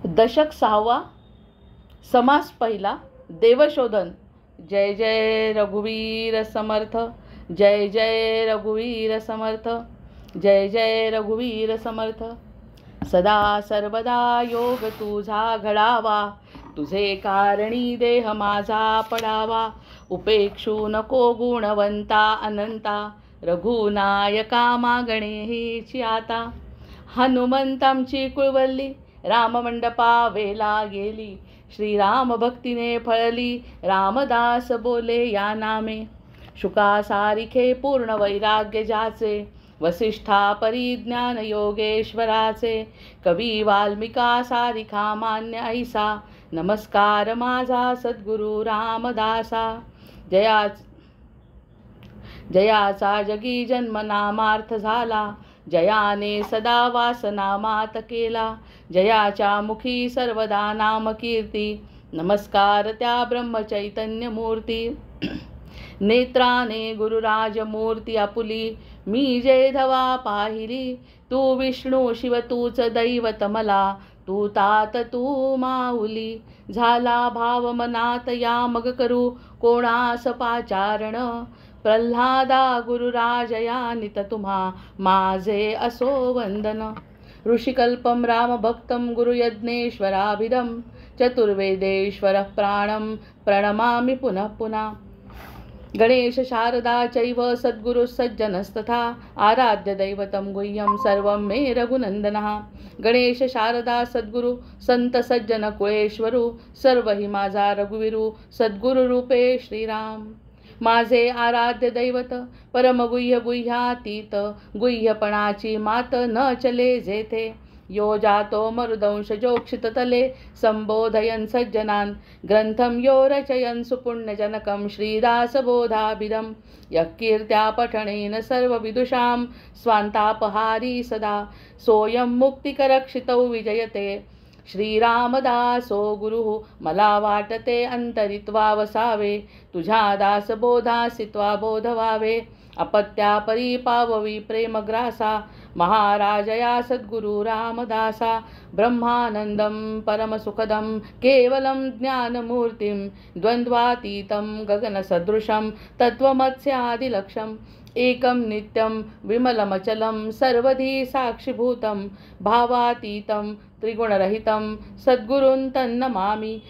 दशक 6वा, समास पहिला, देवशोधन. जय जय रघुवीर समर्थ, जय जय रघुवीर समर्थ, जय जय रघुवीर समर्थ. सदा सर्वदा योग तुझा घडावा, तुझे कारणी देह माझा पडावा. उपेक्षू नको गुणवंता अनंता, रघुनायका मागणे हेची आता. हनुमंतांची कुळवल्ली राममंडपा वेला गेली, श्रीराम भक्तीने फळली रामदास बोले या नामे. शुका सारिखे पूर्ण वैराग्य ज्याचे, वसिष्ठा परिज्ञान योगेश्वराचे. कवी वाल्मिका सारिखा मान्य ऐसा, नमस्कार माझा सद्गुरु रामदासा. जयाचा जगी जन्म नामार्थ झाला, जयाने सदा वासना मात केला. जयाच्या मुखी सर्वदा नाम कीर्ती, नमस्कार त्या ब्रह्मचैतन्य मूर्ती. नेत्राने गुरुराज मूर्ती आपुली, मी जय धवा पाहिली. तू विष्णू शिव तूच दैवत मला, तू तात तू माऊली. झाला भाव मनात या मग करू कोणास पाचारण. प्रल्हादा गुरुराजया नित तुम्हा माझे असो वंदन. ऋषिकल्पम रामभक्तं गुरुयज्ञेश्वराभिधं, चतुर्वेदेश्वर प्राणं प्रणमामि पुनः पुनः. गणेश शारदा चैव सद्गुरु सज्जनस्तथा, आराध्य दैवतं गुह्यं सर्वं मे रघुनंदनः. गणेश शारदा सद्गुरु संत सज्जन कुळेश्वरू, सर्व हि माझा रघुवीरू सद्गुरु रूपे श्रीराम. माझे आराध्य दैवत परमगुह्य गुह्यातीत, गुह्यपणाची मात न चले जेथे. यो जातो मरुदंश जोक्षित तले, संबोधयन् सज्जनान् ग्रंथं यो रचयन् सुपुण्यजनकं श्रीदासबोधाभिधं. यः कीर्त्या पठनेन सर्वविदुषां स्वान्तापहारी सदा, सोऽयं मुक्तिकरक्षितौ विजयते. श्रीरामदासो गुरुः मला वाटते अंतरित्वा वसावे, तुझ्या दासबोधासित्वा बोध व्हावे. अपत्या परिपाववी प्रेमग्रासा, महाराजया सद्गुरु रामदासा. ब्रह्मानंदं परमसुखदं केवलं ज्ञानमूर्तिं, द्वन्द्वातीतं गगनसदृशं तत्त्वमस्यादिलक्ष्यम्. एकं नित्यं विमलमचलं सर्वधी साक्षिभूतं, भावातीतं त्रिगुणरहितं सद्गुरुं तन्नमामि.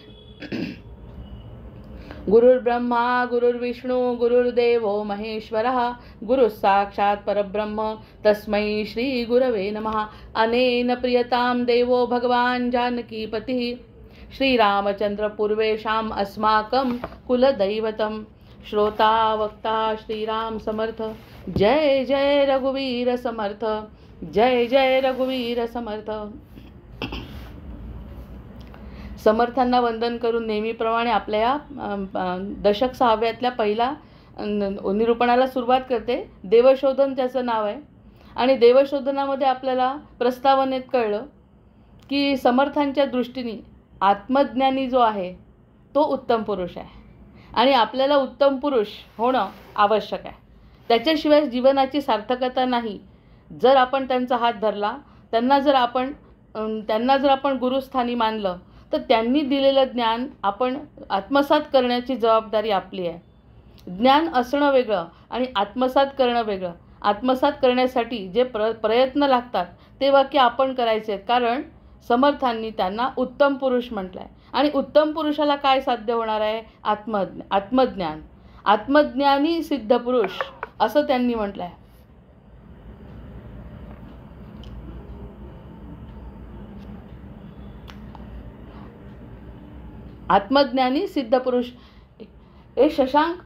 गुरुर्ब्रह्मा गुरुर्विष्णू गुरुर्देवो महेश्वरः, गुरुः साक्षात् परब्रह्म तस्मै श्री गुरवे नमः. अनेन प्रियतां देवो भगवान् जानकीपतिः, श्रीरामचंद्र पूर्वेषाम् अस्माकं कुलदैवतं. श्रोता वक्ता श्रीराम समर्थ, जय जय रघुवीर समर्थ, जय जय रघुवीर समर्थ. समर्थांना वंदन करून नेहमीप्रमाणे आपल्या या दशक 6व्यातल्या पहिला निरूपणाला सुरुवात करते. देवशोधन त्याचं नाव आहे. आणि देवशोधनामध्ये आपल्याला प्रस्तावनेत कळलं की समर्थांच्या दृष्टीने आत्मज्ञानी जो आहे तो उत्तम पुरुष आहे आणि आपल्याला उत्तम पुरुष होणं आवश्यक आहे. त्याच्याशिवाय जीवनाची सार्थकता नाही. जर आपण त्यांचा हात धरला, त्यांना जर आपण गुरुस्थानी मानलं, तर त्यांनी दिलेलं ज्ञान आपण आत्मसात करण्याची जबाबदारी आपली आहे. ज्ञान असणं वेगळं आणि आत्मसात करणं वेगळं. आत्मसात करण्यासाठी जे प्रयत्न लागतात ते वाक्य आपण करायचे आहेत, कारण समर्थांनी त्यांना उत्तम पुरुष म्हटलं आहे. आणि उत्तम पुरुषाला काय साध्य होणार आहे? आत्मज्ञान. आत्मज्ञानी सिद्ध पुरुष असं त्यांनी म्हटलं आहे. आत्मज्ञानी सिद्ध पुरुष. ए शशांक,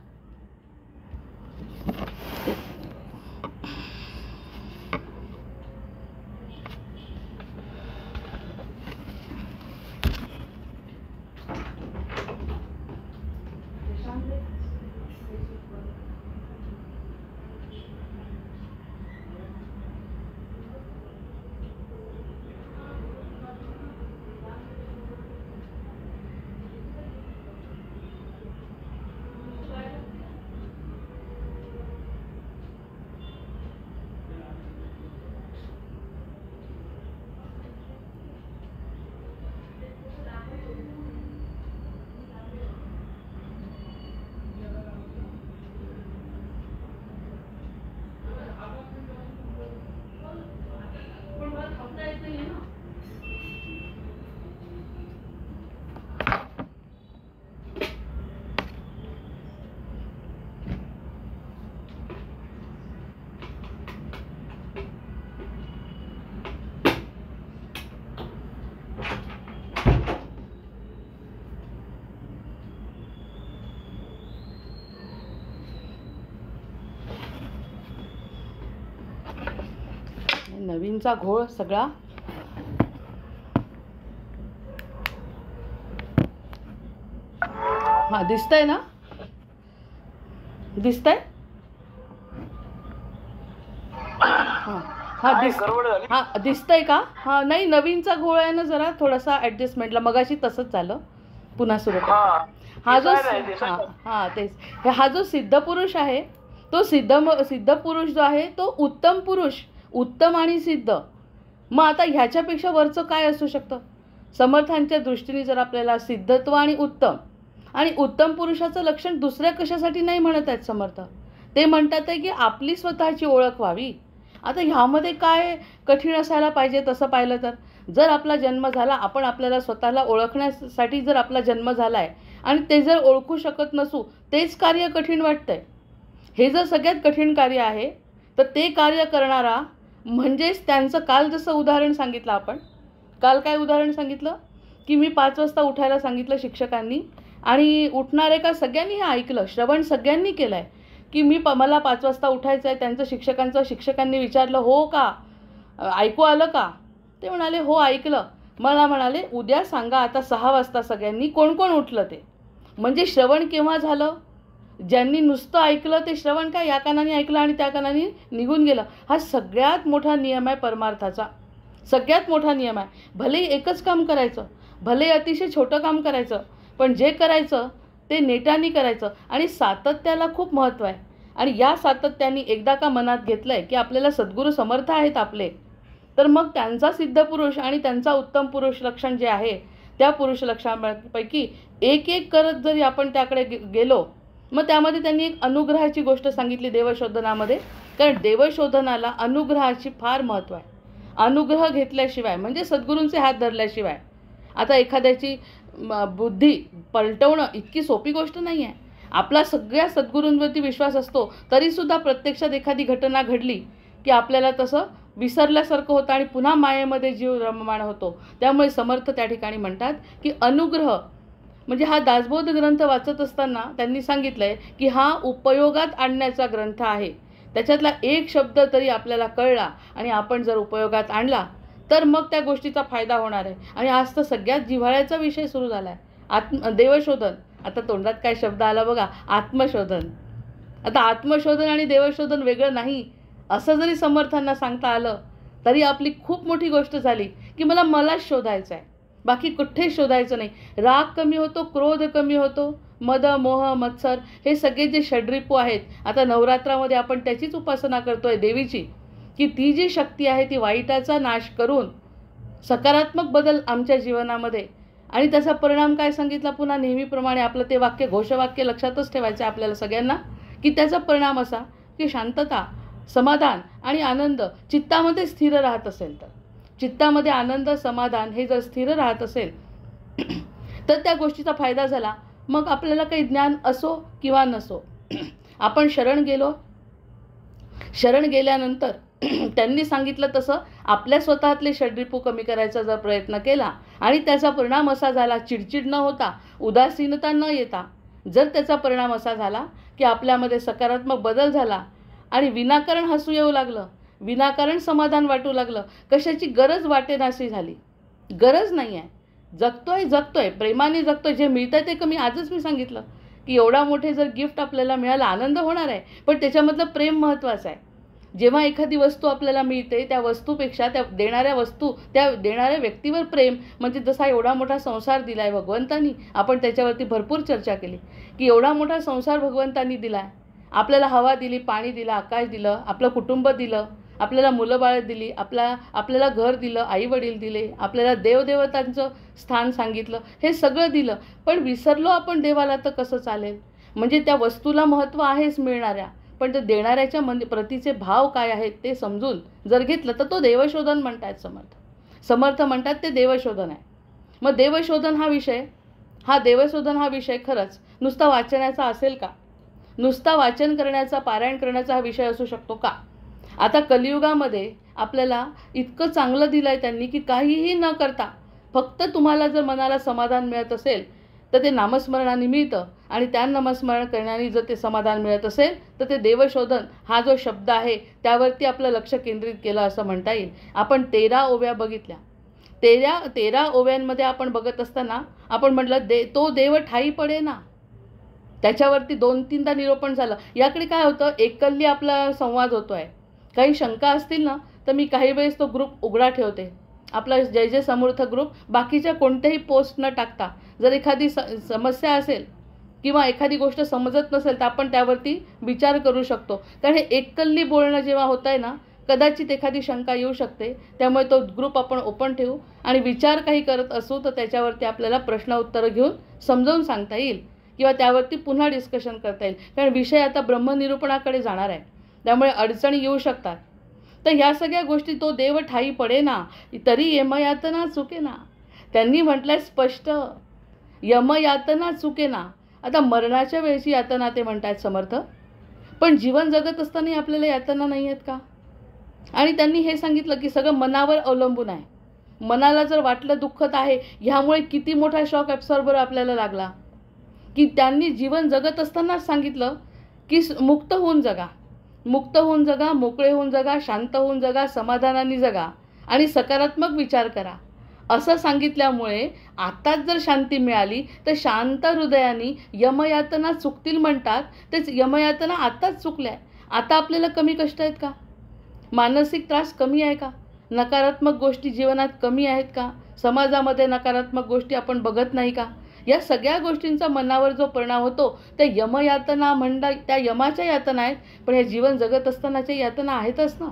नवीनचा घोळ सगळा हा दिसतंय ना, दिसतंय हां हां दिसतंय का? हां नाही नवीनचा घोळ आहे ना, जरा थोडासा ॲडजस्टमेंटला मगाशी तसंच झालं, पुन्हा सुरू करतो. हा जो हां तेच हा जो सिद्ध पुरुष आहे तो सिद्ध पुरुष जो आहे तो उत्तम पुरुष, उत्तम आणि सिद्ध. मग आता ह्याच्यापेक्षा वरचं काय असू शकतं? समर्थांच्या दृष्टीने जर आपल्याला सिद्धत्व आणि उत्तम पुरुषाचं लक्षण दुसऱ्या कशासाठी नाही म्हणत आहेत समर्थ. ते म्हणतात आहे की आपली स्वतःची ओळख व्हावी. आता ह्यामध्ये काय कठीण असायला पाहिजे तसं पाहिलं तर, जर आपला जन्म झाला, आपण आपल्याला स्वतःला ओळखण्यासाठी जर आपला जन्म झाला आहे आणि ते जर ओळखू शकत नसू, तेच कार्य कठीण वाटतंय. हे जर सगळ्यात कठीण कार्य आहे तर ते कार्य करणारा म्हणजेच त्यांचं काल जसं उदाहरण सांगितलं आपण, काल काय उदाहरण सांगितलं की मी 5 वाजता उठायला सांगितलं शिक्षकांनी आणि उठणारे का सगळ्यांनी हे ऐकलं, श्रवण सगळ्यांनी केलं आहे की मला 5 वाजता उठायचं आहे. त्यांचं शिक्षकांनी विचारलं हो का, ऐकू आलं का? ते म्हणाले हो ऐकलं. मला म्हणाले उद्या सांगा आता 6 वाजता सगळ्यांनी कोण कोण उठलं ते. म्हणजे श्रवण केव्हा झालं? ज्यांनी नुसतं ऐकलं ते श्रवण काय या कानाने ऐकलं आणि त्या कानाने निघून गेलं. हा सगळ्यात मोठा नियम आहे परमार्थाचा, सगळ्यात मोठा नियम आहे. भले एकच काम करायचं, भले अतिशय छोटं काम करायचं, पण जे करायचं ते नेटाने करायचं आणि सातत्याला खूप महत्त्व आहे. आणि या सातत्याने एकदा का मनात घेतलं आहे की आपल्याला सद्गुरू समर्थ आहेत आपले, तर मग त्यांचा सिद्ध पुरुष आणि त्यांचा उत्तम पुरुष लक्षण जे आहे त्या पुरुष लक्षणांपैकी एक एक करत जरी आपण त्याकडे गेलो, मग त्यामध्ये त्यांनी एक अनुग्रहाची गोष्ट सांगितली देवशोधनामध्ये. कारण देवशोधनाला अनुग्रहाची फार महत्त्व आहे. अनुग्रह घेतल्याशिवाय म्हणजे सद्गुरूंचे हात धरल्याशिवाय आता एखाद्याची बुद्धी पलटवणं इतकी सोपी गोष्ट नाही आहे. आपला सगळ्या सद्गुरूंवरती विश्वास असतो तरीसुद्धा प्रत्यक्षात एखादी घटना घडली की आपल्याला तसं विसरल्यासारखं होतं आणि पुन्हा मायेमध्ये जीव रममाण होतो. त्यामुळे समर्थ त्या ठिकाणी म्हणतात की अनुग्रह म्हणजे हा दासबोध ग्रंथ वाचत असताना त्यांनी सांगितलं आहे की हा उपयोगात आणण्याचा ग्रंथ आहे. त्याच्यातला एक शब्द तरी आपल्याला कळला आणि आपण जर उपयोगात आणला तर मग त्या गोष्टीचा फायदा होणार आहे. आणि आज तर सगळ्यात जिव्हाळ्याचा विषय सुरू झाला आहे देवशोधन. आता तोंडात काय शब्द आला बघा, आत्मशोधन. आता आत्मशोधन आणि देवशोधन वेगळं नाही असं जरी समर्थांना सांगता आलं तरी आपली खूप मोठी गोष्ट झाली की मलाच शोधायचं आहे, बाकी कुठेच शोधायचं नाही. राग कमी होतो, क्रोध कमी होतो, मद मोह मत्सर हे सगळे जे षड्रिपू आहेत. आता नवरात्रामध्ये आपण त्याचीच उपासना करतोय देवीची की ती जी शक्ती आहे ती वाईटाचा नाश करून सकारात्मक बदल आमच्या जीवनामध्ये. आणि त्याचा परिणाम काय सांगितला पुन्हा नेहमीप्रमाणे आपलं ते वाक्य घोषवाक्य लक्षातच ठेवायचं आहे आपल्याला सगळ्यांना की त्याचा परिणाम असा की शांतता, समाधान आणि आनंद चित्तामध्ये स्थिर राहत असेल तर, चित्तामध्ये आनंद समाधान हे जर स्थिर राहत असेल तर त्या गोष्टीचा फायदा झाला. मग आपल्याला काही ज्ञान असो किंवा नसो, आपण शरण गेल्यानंतर त्यांनी सांगितलं तसं आपल्या स्वतःतले षड्रिपू कमी करायचा जर प्रयत्न केला आणि त्याचा परिणाम असा झाला, चिडचिड न होता, उदासीनता न येता जर त्याचा परिणाम असा झाला की आपल्यामध्ये सकारात्मक बदल झाला आणि विनाकारण हसू येऊ लागलं, विनाकारण समाधान वाटू लागलं, कशाची गरज वाटेनाशी झाली. गरज नाही आहे, जगतोय प्रेमाने जगतोय. जे मिळतं ते कमी. आजच मी सांगितलं की एवढा मोठे जर गिफ्ट आपल्याला मिळालं आनंद होणार आहे, पण त्याच्यामधलं प्रेम महत्त्वाचं आहे. जेव्हा एखादी वस्तू आपल्याला मिळते त्या वस्तूपेक्षा त्या देणाऱ्या व्यक्तीवर प्रेम. म्हणजे जसा एवढा मोठा संसार दिला आहे भगवंतांनी, आपण त्याच्यावरती भरपूर चर्चा केली की एवढा मोठा संसार भगवंतांनी दिला आहे. आपल्याला हवा दिली, पाणी दिलं, आकाश दिलं, आपलं कुटुंब दिलं, आपल्याला मुलं बाळं दिली, आपल्याला घर दिलं, आईवडील दिले, आपल्याला देवदेवतांचं स्थान सांगितलं, हे सगळं दिलं. पण विसरलो आपण देवाला तर कसं चालेल. म्हणजे त्या वस्तूला महत्त्व आहेच मिळणाऱ्या, पण ते देणाऱ्याच्या प्रतीचे भाव काय आहेत ते समजून जर घेतलं तर तो देवशोधन म्हणतात समर्थ म्हणतात ते देवशोधन आहे. मग देवशोधन हा विषय खरंच नुसता वाचनाचा असेल का? नुसता वाचन करण्याचा, पारायण करण्याचा हा विषय असू शकतो का? आता कलियुगामध्ये आपल्याला इतकं चांगलं दिलं आहे त्यांनी की काहीही न करता फक्त तुम्हाला जर मनाला समाधान मिळत असेल तर ते नामस्मरणाने मिळतं आणि त्या नामस्मरण करण्याने जर ते समाधान मिळत असेल तर ते देवशोधन हा जो शब्द आहे त्यावरती आपलं लक्ष केंद्रित केलं असं म्हणता येईल. आपण 13 ओव्या बघितल्या. 13 ओव्यांमध्ये आपण बघत असताना आपण म्हटलं तो देव ठाई पडे ना, त्याच्यावरती 2-3दा निरूपण झालं. याकडे काय होतं, एककल्ली आपला संवाद होतो आहे. काही शंका असतील ना तर मी काही वेळेस तो ग्रुप उघडा ठेवते, आपला जय जय समर्थ ग्रुप. बाकीच्या कोणत्याही पोस्ट न टाकता जर एखादी समस्या असेल किंवा एखादी गोष्ट समजत नसेल तर आपण त्यावरती विचार करू शकतो. कारण हे एककल्ली बोलणं जेव्हा होतं आहे ना, कदाचित एखादी शंका येऊ शकते. त्यामुळे तो ग्रुप आपण ओपन ठेवू आणि विचार काही करत असू तर त्याच्यावरती आपल्याला प्रश्न उत्तरं घेऊन समजावून सांगता येईल किंवा त्यावरती पुन्हा डिस्कशन करता येईल. कारण विषय आता ब्रह्मनिरूपणाकडे जाणार आहे, त्यामुळे अडचणी येऊ शकतात. तर ह्या सगळ्या गोष्टी तो देव ठाई पडे ना, तरी यमयातना चुके ना. त्यांनी म्हटलंय स्पष्ट, यमयातना चुके ना. आता मरणाच्या वेळची यातना ते म्हणतात समर्थ, पण जीवन जगत असताना आपल्याला यातना नाही आहेत का? आणि त्यांनी हे सांगितलं की सगळं मनावर अवलंबून आहे. मनाला जर वाटलं दुःखत आहे, ह्यामुळे किती मोठा शॉक ॲब्सॉर्बर आपल्याला लागला, की त्यांनी जीवन जगत असतानाच सांगितलं की मुक्त होऊन जगा, मुक्त होऊन जगा, मोकळे होऊन जगा, शांत होऊन जगा, समाधानाने जगा आणि सकारात्मक विचार करा. असं सांगितल्यामुळे आताच जर शांती मिळाली तर शांत हृदयाने यमयातना चुकतील म्हणतात. तेच यमयातना आताच चुकल्या. आता आपल्याला कमी कष्ट आहेत का? मानसिक त्रास कमी आहे का? नकारात्मक गोष्टी जीवनात कमी आहेत का? समाजामध्ये नकारात्मक गोष्टी आपण बघत नाही का? या सगळ्या गोष्टींचा मनावर जो परिणाम होतो त्या यमयातना म्हणता, त्या यमाच्या यातना आहेत, पण या जीवन जगत असतानाच्या यातना आहेतच ना.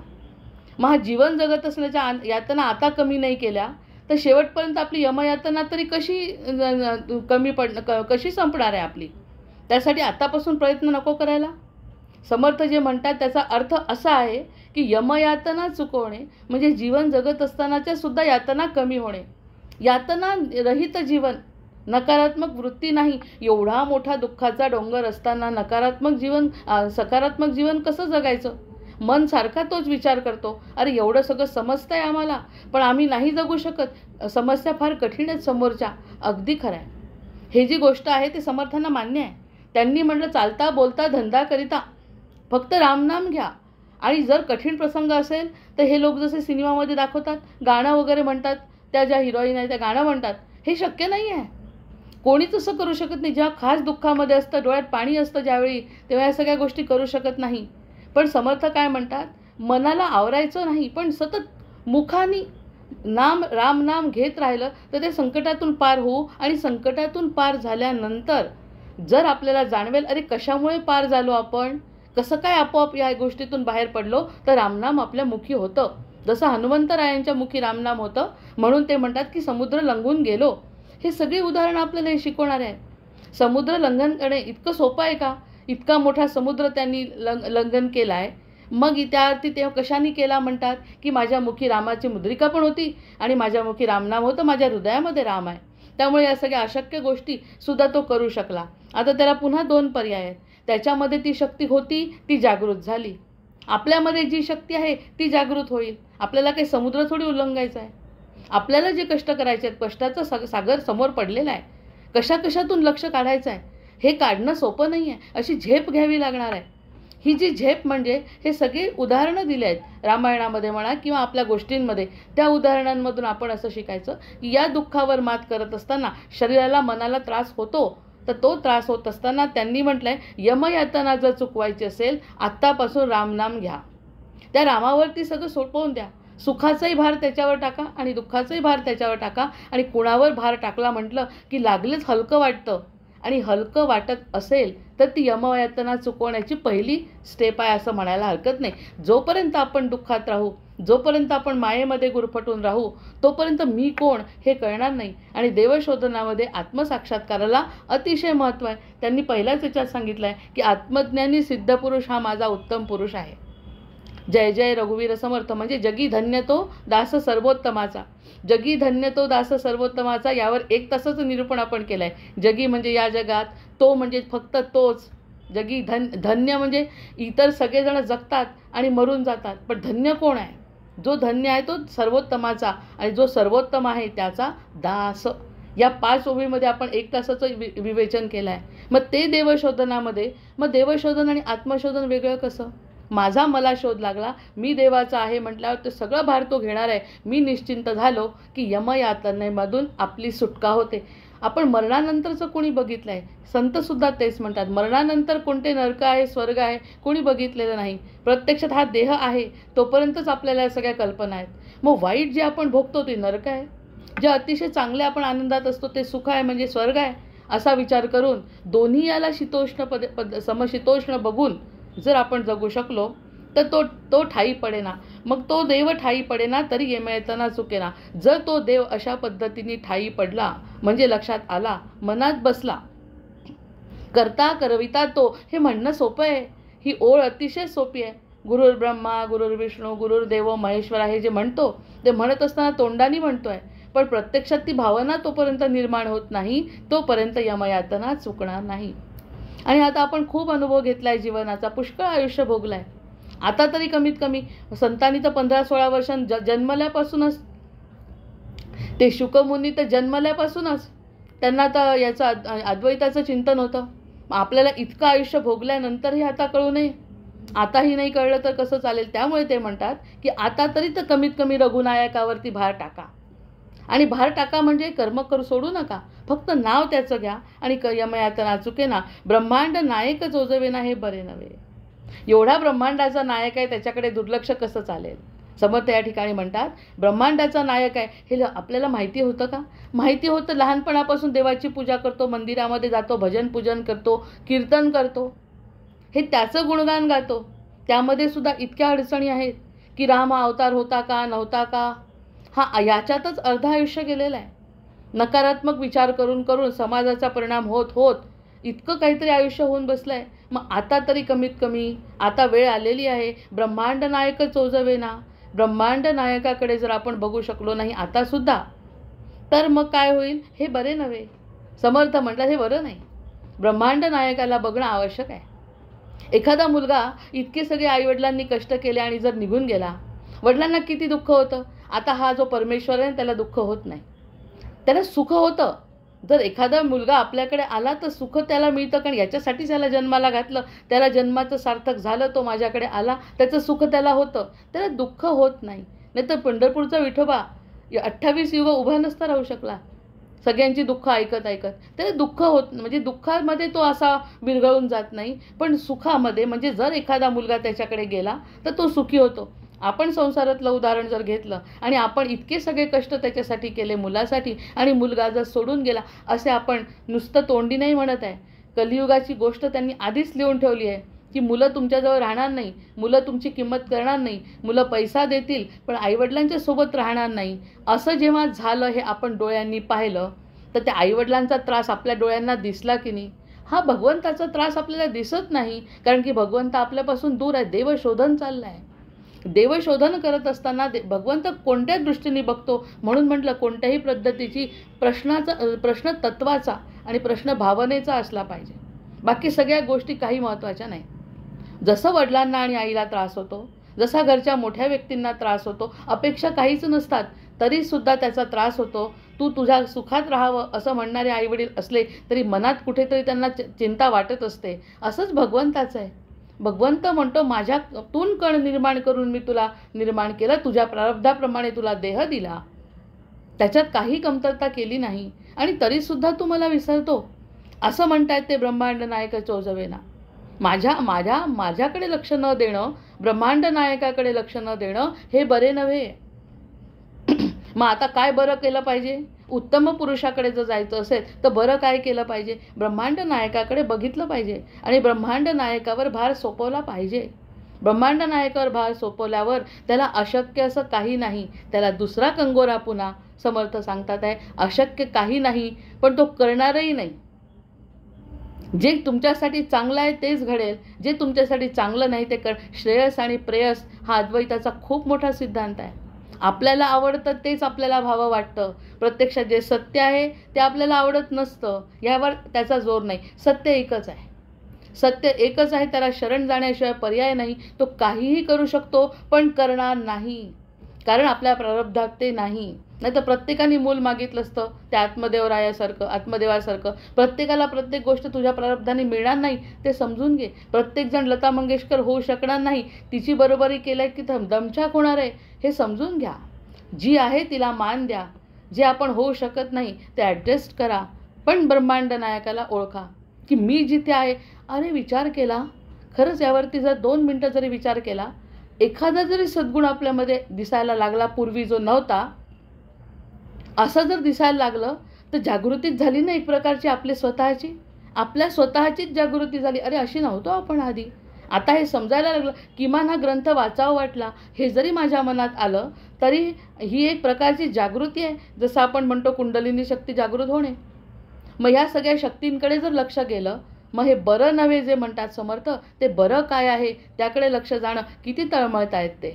मग हा जीवन जगत असण्याच्या यातना आता कमी नाही केल्या तर शेवटपर्यंत आपली यमयातना तरी कशी संपणार आहे आपली? त्यासाठी आतापासून प्रयत्न नको करायला. समर्थ जे म्हणतात त्याचा अर्थ असा आहे की यमयातना चुकवणे म्हणजे जीवन जगत असतानाच्या सुद्धा यातना कमी होणे. यातना रहित जीवन, नकारात्मक वृत्ती नाही. एवढा मोठा दुःखाचा डोंगर असताना नकारात्मक जीवन, सकारात्मक जीवन कसं जगायचं? मन सारखा तोच विचार करतो, अरे एवढं सगळं समजतंय आम्हाला पण आम्ही नाही जगू शकत, समस्या फार कठीण आहेत समोरच्या. अगदी खरं आहे. हे जी गोष्ट आहे ते समर्थांना मान्य आहे. त्यांनी म्हटलं चालता बोलता धंदा करिता फक्त रामनाम घ्या. आणि जर कठीण प्रसंग असेल तर हे लोक जसे सिनेमामध्ये दाखवतात, गाणं वगैरे म्हणतात, त्या ज्या हिरोईन आहेत त्या गाणं म्हणतात, हे शक्य नाही आहे. कोणीच असं करू शकत नाही. जेव्हा खास दुःखामध्ये असतं, डोळ्यात पाणी असतं ज्यावेळी, तेव्हा या सगळ्या गोष्टी करू शकत नाही. पण समर्थ काय म्हणतात, मनाला आवरायचं नाही पण सतत मुखानी राम नाम घेत राहिलं तर ते संकटातून पार होऊ. आणि संकटातून पार झाल्यानंतर जर आपल्याला जाणवेल अरे कशामुळे पार झालो आपण, कसं काय आपोआप या गोष्टीतून बाहेर पडलो, तर रामनाम आपल्या मुखी होतं. जसं हनुमंतरायांच्या मुखी रामनाम होतं म्हणून ते म्हणतात की समुद्र लंघून गेलो. हे सगळी उदाहरणं आपल्याला हे शिकवणार आहे. समुद्र लंघन करणे इतकं सोपं आहे का? इतका मोठा समुद्र त्यांनी लंघन केला आहे. मग त्यावरती ते कशाने केला म्हणतात की माझ्या मुखी रामाची मुद्रिका पण होती आणि माझ्या मुखी रामनाम होतं, माझ्या हृदयामध्ये राम आहे. त्यामुळे या सगळ्या अशक्य गोष्टी सुद्धा तो करू शकला. आता त्याला पुन्हा 2 पर्याय आहेत. त्याच्यामध्ये ती शक्ती होती, ती जागृत झाली. आपल्यामध्ये जी शक्ती आहे ती जागृत होईल. आपल्याला काही समुद्र थोडी उल्लंघायचा आहे. आपल्याला जे कष्ट करायचे आहेत, कष्टाचं सागर समोर पडलेला आहे. कशातून लक्ष काढायचं आहे हे काढणं सोपं नाही आहे. अशी झेप घ्यावी लागणार आहे. ही जी झेप म्हणजे हे सगळे उदाहरणं दिले आहेत रामायणामध्ये म्हणा किंवा आपल्या गोष्टींमध्ये. त्या उदाहरणांमधून आपण असं शिकायचं की या दुःखावर मात करत असताना शरीराला मनाला त्रास होतो, तर तो त्रास होत असताना त्यांनी म्हटलंय यमयातना जर चुकवायची असेल आत्तापासून रामनाम घ्या. त्या रामावरती सगळं सोपवून द्या. सुखाचाही भार त्याच्यावर टाका आणि दुःखाचाही भार त्याच्यावर टाका. आणि कुणावर भार टाकला म्हटलं की लागलेच हलकं वाटतं. आणि हलकं वाटत असेल तर ती यमयातना चुकवण्याची पहिली स्टेप आहे असं म्हणायला हरकत नाही. जोपर्यंत आपण दुःखात राहू, जोपर्यंत आपण मायेमध्ये गुरफटून राहू, तोपर्यंत मी कोण हे कळणार नाही. आणि देवशोधनामध्ये आत्मसाक्षात्काराला अतिशय महत्त्व आहे. त्यांनी पहिल्याच याच्यात सांगितलं आहे की आत्मज्ञानी सिद्धपुरुष हा माझा उत्तम पुरुष आहे. जय जय रघुवीर समर्थ म्हणजे जगी धन्य तो दास सर्वोत्तमाचा. जगी धन्य तो दास सर्वोत्तमाचा यावर 1 तासाचं निरूपण आपण केलं आहे. जगी म्हणजे या जगात, तो म्हणजे फक्त तोच. जगी धन्य म्हणजे इतर सगळेजण जगतात आणि मरून जातात, पण धन्य कोण आहे? जो धन्य आहे तो सर्वोत्तमाचा आणि जो सर्वोत्तम आहे त्याचा दास. या 5 ओवीमध्ये आपण 1 तासाचं विवेचन केलं आहे. मग ते देवशोधनामध्ये, मग देवशोधन आणि आत्मशोधन वेगळं कसं? माझा मला शोध लागला, मी देवाचा आहे म्हटल्यावर ते सगळं भार तो घेणार आहे. मी निश्चिंत झालो की यमयातनेमधून आपली सुटका होते. आपण मरणानंतरचं कोणी बघितलं आहे? संतसुद्धा तेच म्हणतात, मरणानंतर कोणते नरक आहे, स्वर्ग आहे, कोणी बघितलेलं नाही. प्रत्यक्षात हा देह आहे तोपर्यंतच आपल्याला या सगळ्या कल्पना आहेत. मग वाईट जे आपण भोगतो ते नरक आहे, जे अतिशय चांगले आपण आनंदात असतो ते सुख आहे म्हणजे स्वर्ग आहे, असा विचार करून दोन्ही याला शीतोष्ण समशीतोष्ण बघून जर आपण जगू शकलो तर तो ठाई पडेना. मग तो देव ठाई पडेना तरी येमयतना चुकेना. जर तो देव अशा पद्धतीने ठाई पडला म्हणजे लक्षात आला, मनात बसला, करता करविता तो, हे म्हणणं सोपं आहे. ही ओळ अतिशय सोपी आहे. गुरुर् ब्रह्मा गुरुर् विष्णू गुरुर्देव महेश्वरा हे जे म्हणतो ते म्हणत असताना तोंडानी म्हणतोय, पण प्रत्यक्षात ती भावना तोपर्यंत निर्माण होत नाही तोपर्यंत यमयातना चुकणार नाही. आणि आता आपण खूप अनुभव घेतला आहे जीवनाचा, पुष्कळ आयुष्य भोगलं आहे. आता तरी कमीत कमी संतांनी तर 15-16 वर्षां जन्मल्यापासूनच, ते शुकमुनी तर जन्मल्यापासूनच त्यांना तर याचं अद्वैताचं चिंतन होतं. आपल्याला इतकं आयुष्य भोगल्यानंतरही आता कळू नये, आताही नाही कळलं तर कसं चालेल. त्यामुळे ते म्हणतात की आता तरी तर कमीत कमी रघुनायकावरती भार टाका. आणि भार टाका म्हणजे कर्म करू सोडू नका, फक्त नाव त्याचं घ्या आणि यमयातना चुकेना. ब्रह्मांड नायक जोजवेना हे बरे नव्हे. एवढा ब्रह्मांडाचा नायक आहे त्याच्याकडे दुर्लक्ष कसं चालेल? समर्थ या ठिकाणी म्हणतात ब्रह्मांडाचा नायक आहे हे आपल्याला माहिती होतं का? माहिती होतं. लहानपणापासून देवाची पूजा करतो, मंदिरामध्ये जातो, भजन पूजन करतो, कीर्तन करतो, हे त्याचं गुणगान गातो. त्यामध्ये सुद्धा इतक्या अडचणी आहेत की राम अवतार होता का नव्हता का, हा याच्यातच अर्ध आयुष्य गेलेलं आहे. नकारात्मक विचार करून करून समाजाचा परिणाम होत होत इतकं काहीतरी आयुष्य होऊन बसलं आहे. मग आता तरी कमीत कमी आता वेळ आलेली आहे, ब्रह्मांड नायक चोजवेना. ब्रह्मांड नायकाकडे जर आपण बघू शकलो नाही आतासुद्धा तर मग काय होईल? हे बरे नव्हे. समर्थ म्हटलं हे बरं नाही. ब्रह्मांड नायकाला बघणं आवश्यक आहे. एखादा मुलगा इतके सगळे आईवडिलांनी कष्ट केले आणि जर निघून गेला, वडिलांना किती दुःख होतं. आता हा जो परमेश्वर आहे त्याला दुःख होत नाही, त्याला सुख होतं. जर एखादा मुलगा आपल्याकडे आला तर सुख त्याला मिळतं, कारण याच्यासाठीच त्याला जन्माला घातलं, त्याला जन्माचं सार्थक झालं, तो माझ्याकडे आला, त्याचं सुख त्याला होतं, त्याला दुःख होत नाही. नाहीतर पंढरपूरचा विठोबा 28 युग उभा नसता राहू शकला, सगळ्यांची दुःख ऐकत ऐकत. त्याला दुःख होत म्हणजे दुःखामध्ये तो असा विरघळून जात नाही, पण सुखामध्ये म्हणजे जर एखादा मुलगा त्याच्याकडे गेला तर तो सुखी होतो. आपण संसारातलं उदाहरण जर घेतलं आणि आपण इतके सगळे कष्ट त्याच्यासाठी केले मुलासाठी आणि मुलगा जर सोडून गेला, असे आपण नुसतं तोंडी नाही म्हणत आहे. कलियुगाची गोष्ट त्यांनी आधीच लिहून ठेवली आहे की मुलं तुमच्याजवळ राहणार नाही, मुलं तुमची किंमत करणार नाही, मुलं पैसा देतील पण आईवडिलांच्या सोबत राहणार नाही. असं जेव्हा झालं हे आपण डोळ्यांनी पाहिलं तर त्या आईवडिलांचा त्रास आपल्या डोळ्यांना दिसला की नाही? हा भगवंताचा त्रास आपल्याला दिसत नाही, कारण की भगवंत आपल्यापासून दूर आहे. देवशोधन चाललं आहे. देवशोधन करत असताना भगवंत कोणत्या दृष्टीने बघतो म्हणून म्हटलं कोणत्याही पद्धतीची प्रश्न तत्वाचा आणि प्रश्न भावनेचा असला पाहिजे. बाकी सगळ्या गोष्टी काही महत्त्वाच्या नाही. जसं वडिलांना आणि आईला त्रास होतो, जसा घरच्या मोठ्या व्यक्तींना त्रास होतो, अपेक्षा काहीच नसतात तरीसुद्धा त्याचा त्रास होतो. तू तुझ्या सुखात राहावं असं म्हणणारे आईवडील असले तरी मनात कुठेतरी त्यांना चिंता वाटत असते. असंच भगवंताचं आहे. भगवंत म्हणतो माझ्यातून कण निर्माण करून मी तुला निर्माण केलं, तुझ्या प्रारब्धाप्रमाणे तुला देह दिला, त्याच्यात काही कमतरता केली नाही आणि तरीसुद्धा तू मला विसरतो. असं म्हणतायत ते ब्रह्मांड नायक चोजवेना. माझ्याकडे लक्ष न देणं, ब्रह्मांड नायकाकडे लक्ष न देणं हे बरे नव्हे. मग आता काय बरं केलं पाहिजे? उत्तम पुरुषाकडे जर जायचं असेल तर बरं काय केलं पाहिजे? ब्रह्मांड नायकाकडे बघितलं पाहिजे आणि ब्रह्मांड नायकावर भार सोपवला पाहिजे. ब्रह्मांड नायकावर भार सोपवल्यावर त्याला अशक्य असं काही नाही. त्याला दुसरा कंगोरा पुन्हा समर्थ सांगतात आहे, अशक्य काही नाही पण तो करणारही नाही. जे तुमच्यासाठी चांगलं आहे तेच घडेल, जे तुमच्यासाठी चांगलं नाही ते श्रेयस आणि प्रेयस हा अद्वैताचा खूप मोठा सिद्धांत आहे. आपल्याला आवडतं तेच आपल्याला भावं वाटतं, प्रत्यक्षात जे सत्य आहे ते आपल्याला आवडत नसतं. यावर त्याचा जोर नाही. सत्य एकच आहे, सत्य एकच आहे, त्याला शरण जाण्याशिवाय पर्याय नाही. तो काहीही करू शकतो पण करणार नाही. कारण आपल्या प्रारब्धात ते नाही. नाही तर प्रत्येकाने मूल मागितलं असतं त्या आत्मदेवासारखं. प्रत्येकाला प्रत्येक गोष्ट तुझ्या प्रारब्धाने मिळणार नाही ते समजून घे. प्रत्येकजण लता मंगेशकर होऊ शकणार नाही, तिची बरोबरी केलं की दमछाक होणार आहे हे समजून घ्या. जी आहे तिला मान द्या. जे आपण होऊ शकत नाही ते ॲडजस्ट करा. पण ब्रह्मांड नायकाला ओळखा की मी जिथे आहे. अरे विचार केला, खरंच यावरती जर 2 मिनटं जरी विचार केला, एखादा जरी सद्गुण आपल्यामध्ये दिसायला लागला पूर्वी जो नव्हता, असं जर दिसायला लागलं तर जागृतीच झाली ना एक प्रकारची आपली स्वतःची. आपल्या स्वतःचीच जागृती झाली. अरे अशी नव्हतो आपण आधी, आता हे समजायला लागलं. किमान हा ग्रंथ वाचावा वाटला हे जरी माझ्या मनात आलं तरी ही एक प्रकारची जागृती आहे. जसं आपण म्हणतो कुंडलिनी शक्ती जागृत होणे. मग ह्या सगळ्या शक्तींकडे जर लक्ष गेलं, मग हे बरं नव्हे जे म्हणतात समर्थ, ते बरं काय आहे त्याकडे लक्ष जाणं किती तळमळत आहेत ते.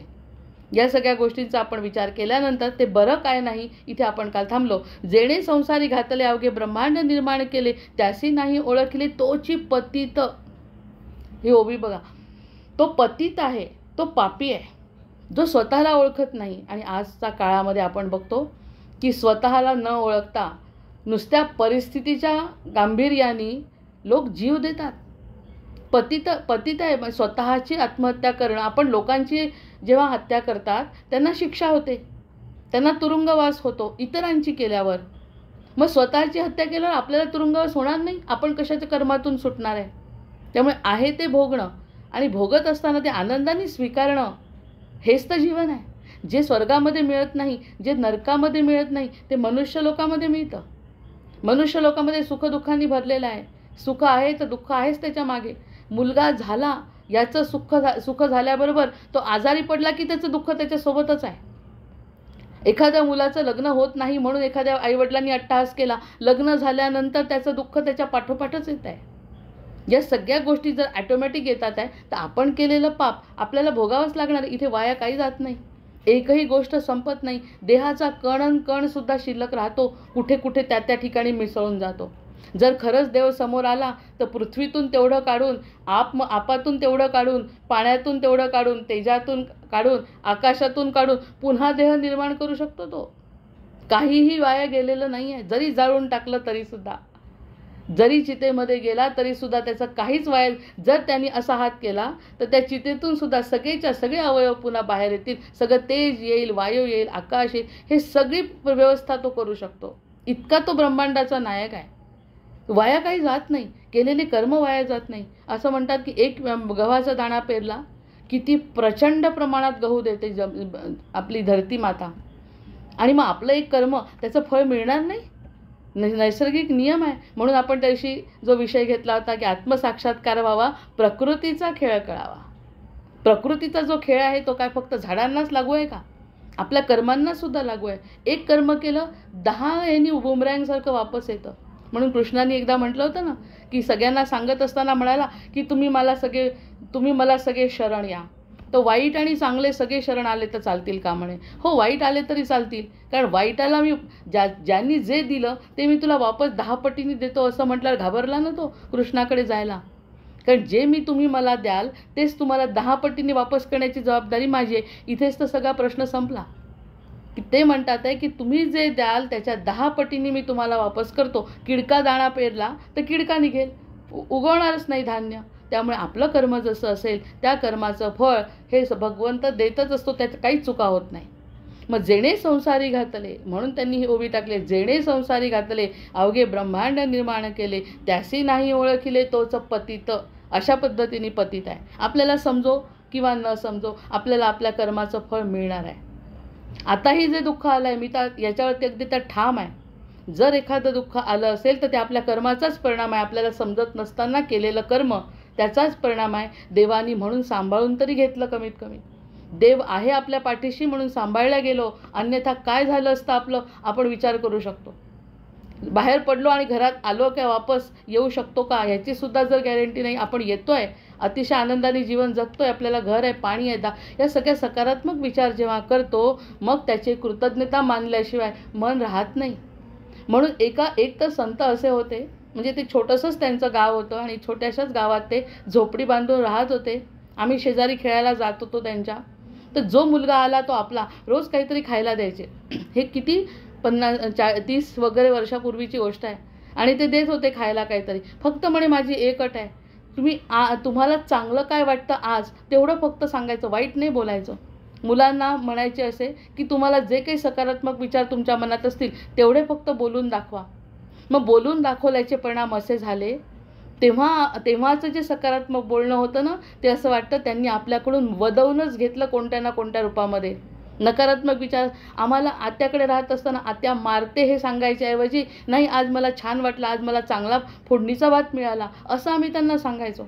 या सगळ्या गोष्टींचा आपण विचार केल्यानंतर ते बरं काय नाही इथे आपण काल थांबलो. जेणे संसारी घातले अवघे ब्रह्मांड निर्माण केले, त्यासी नाही ओळखले तोची पतित. ही ओवी बघा, तो पतित आहे, तो पापी आहे जो स्वतःला ओळखत नाही. आणि आजच्या काळामध्ये आपण बघतो की स्वतःला न ओळखता नुसत्या परिस्थितीच्या गांभीर्याने लोक जीव देतात. पतित आहे, स्वतःची आत्महत्या करणं. आपण लोकांची जेव्हा हत्या करतात त्यांना शिक्षा होते, त्यांना तुरुंगवास होतो इतरांची केल्यावर. मग स्वतःची हत्या केल्यावर आपल्याला तुरुंगवास होणार नाही, आपण कशाच्या कर्मातून सुटणार आहे. त्यामुळे आहे ते भोगणं आणि भोगत असताना ते आनंदाने स्वीकारणं हेच तर जीवन आहे. जे स्वर्गामध्ये मिळत नाही, जे नरकामध्ये मिळत नाही, ते मनुष्य लोकामध्ये मिळतं. मनुष्य लोकामध्ये सुखदुःखांनी भरलेलं आहे. सुख आहे तर दुःख आहेच त्याच्या मागे. मुलगा झाला याचं सुख झाल्याबरोबर तो आजारी पडला की त्याचं दुःख त्याच्यासोबतच आहे. एखाद्या मुलाचं लग्न होत नाही म्हणून एखाद्या आईवडिलांनी अट्टहास केला, लग्न झाल्यानंतर त्याचं दुःख त्याच्या पाठोपाठच येत आहे. या सगळ्या गोष्टी जर ॲटोमॅटिक येतात आहे तर आपण केलेलं पाप आपल्याला भोगावंच लागणार. इथे वाया काही जात नाही, एकही गोष्ट संपत नाही. देहाचा कणसुद्धा शिल्लक राहतो, कुठे कुठे त्या ठिकाणी मिसळून जातो. जर खरंच देव समोर आला तर पृथ्वीतून तेवढं काढून, आपातून तेवढं काढून, पाण्यातून तेवढं काढून, तेजातून काढून, आकाशातून काढून पुन्हा देह निर्माण करू शकतो तो. काहीही वाया गेलेलं नाही आहे. जरी जाळून टाकलं तरीसुद्धा, जरी चितेमध्ये गेला तरीसुद्धा त्याचं काहीच वाया. जर त्यांनी असा हात केला तर त्या चितेतून सुद्धा सगळेच्या सगळे अवयव पुन्हा बाहेर येतील. सगळं तेज येईल, वायू येईल, आकाश येईल. हे सगळी व्यवस्था तो करू शकतो. इतका तो ब्रह्मांडाचा नायक आहे. वाया काही जात नाही, केलेले कर्म वाया जात नाही. असं म्हणतात की एक गव्हाचा दाणा पेरला किती प्रचंड प्रमाणात गहू देते आपली धरती माता. आणि मग आपलं एक कर्म त्याचं फळ मिळणार नाही. नैसर्गिक नियम आहे. म्हणून आपण त्याविषयी जो विषय घेतला होता की आत्मसाक्षात्कार व्हावा, प्रकृतीचा खेळ कळावा. प्रकृतीचा जो खेळ आहे तो काय फक्त झाडांनाच लागू आहे का? आपल्या कर्मांना सुद्धा लागू आहे. एक कर्म केलं 10 यांनी बुमरँगसारखं वापस येतं. म्हणून कृष्णाने एकदा म्हटलं होतं ना की सगळ्यांना सांगत असताना म्हणाला की तुम्ही मला सगळे शरण या. तर वाईट आणि चांगले सगळे शरण आले तर चालतील का म्हणे. हो, वाईट आले तरी चालतील, कारण वाईटाला मी ज्यांनी जे दिलं ते मी तुला वापस 10 पटीने देतो असं म्हटल्यावर घाबरला ना तो कृष्णाकडे जायला. कारण जे तुम्ही मला द्याल तेच तुम्हाला 10 पटीने वापस करण्याची जबाबदारी माझी आहे. इथेच तर सगळा प्रश्न संपला. की ते म्हणतात आहे की तुम्ही जे द्याल त्याच्या 10 पटीने मी तुम्हाला वापस करतो. किडका दाणा पेरला तर किडका निघेल, उगवणारच नाही धान्य. त्यामुळे आपलं कर्म जसं असेल त्या कर्माचं फळ हे भगवंत देतच असतो, त्यात काहीच चुका होत नाही. मग जेणे संसारी घातले, म्हणून त्यांनी ही ओवी टाकले, जेणे संसारी घातले अवघे ब्रह्मांड निर्माण केले, त्यासी नाही ओळखिले तोच पतित. अशा पद्धतीने पतित आहे. आपल्याला समजो किंवा न समजो आपल्याला आपल्या कर्माचं फळ मिळणार आहे. आताही जे दुःख आलं आहे मी तर याच्यावरती अगदी तर ठाम आहे. जर एखादं दुःख आलं असेल तर ते आपल्या कर्माचाच परिणाम आहे. आपल्याला समजत नसताना केलेलं कर्म त्याचाच परिणाम आहे. देवानी म्हणून सांभाळून तरी घेतलं, कमीत कमी देव आहे आपल्या पाठीशी म्हणून सांभाळल्या गेलो. अन्यथा काय झालं असतं आपलं आपण विचार करू शकतो. बाहेर पडलो आणि घरात आलो काय वापस येऊ शकतो का ह्याची सुद्धा जर गॅरंटी नाही. आपण येतोय, अतिशय आनंदाने जीवन जगतोय, आपल्याला घर आहे, पाणी आहे, या सगळ्या सकारात्मक विचार जेव्हा करतो मग त्याची कृतज्ञता मानल्याशिवाय मन राहत नाही. म्हणून एक तर संत असे होते, म्हणजे ते छोटंसंच त्यांचं गाव होतं आणि छोट्याशाच गावात ते झोपडी बांधून राहत होते. आम्ही शेजारी खेळायला जात होतो त्यांच्या. तर जो मुलगा आला तो आपला रोज काहीतरी खायला द्यायचे. हे किती 30 वगैरे वर्षापूर्वीची गोष्ट आहे. आणि ते देत होते खायला काहीतरी. फक्त म्हणे माझी एक अट आहे, तुम्हाला चांगलं काय वाटतं आज तेवढं फक्त सांगायचं, वाईट नाही बोलायचं. मुलांना म्हणायचे असे की तुम्हाला जे काही सकारात्मक विचार तुमच्या मनात असतील तेवढे फक्त बोलून दाखवा. मग बोलून दाखवल्याचे परिणाम असे झाले, तेव्हाचं जे सकारात्मक बोलणं होतं ना, ते असं वाटतं त्यांनी आपल्याकडून वदवूनच घेतलं कोणत्या ना कोणत्या रूपामध्ये. नकारात्मक विचार आम्हाला आत्याकडे राहत असताना आत्या मारते हे सांगायच्या ऐवजी, नाही आज मला छान वाटलं, आज मला चांगला फोडणीचा भात मिळाला, असं आम्ही त्यांना सांगायचो.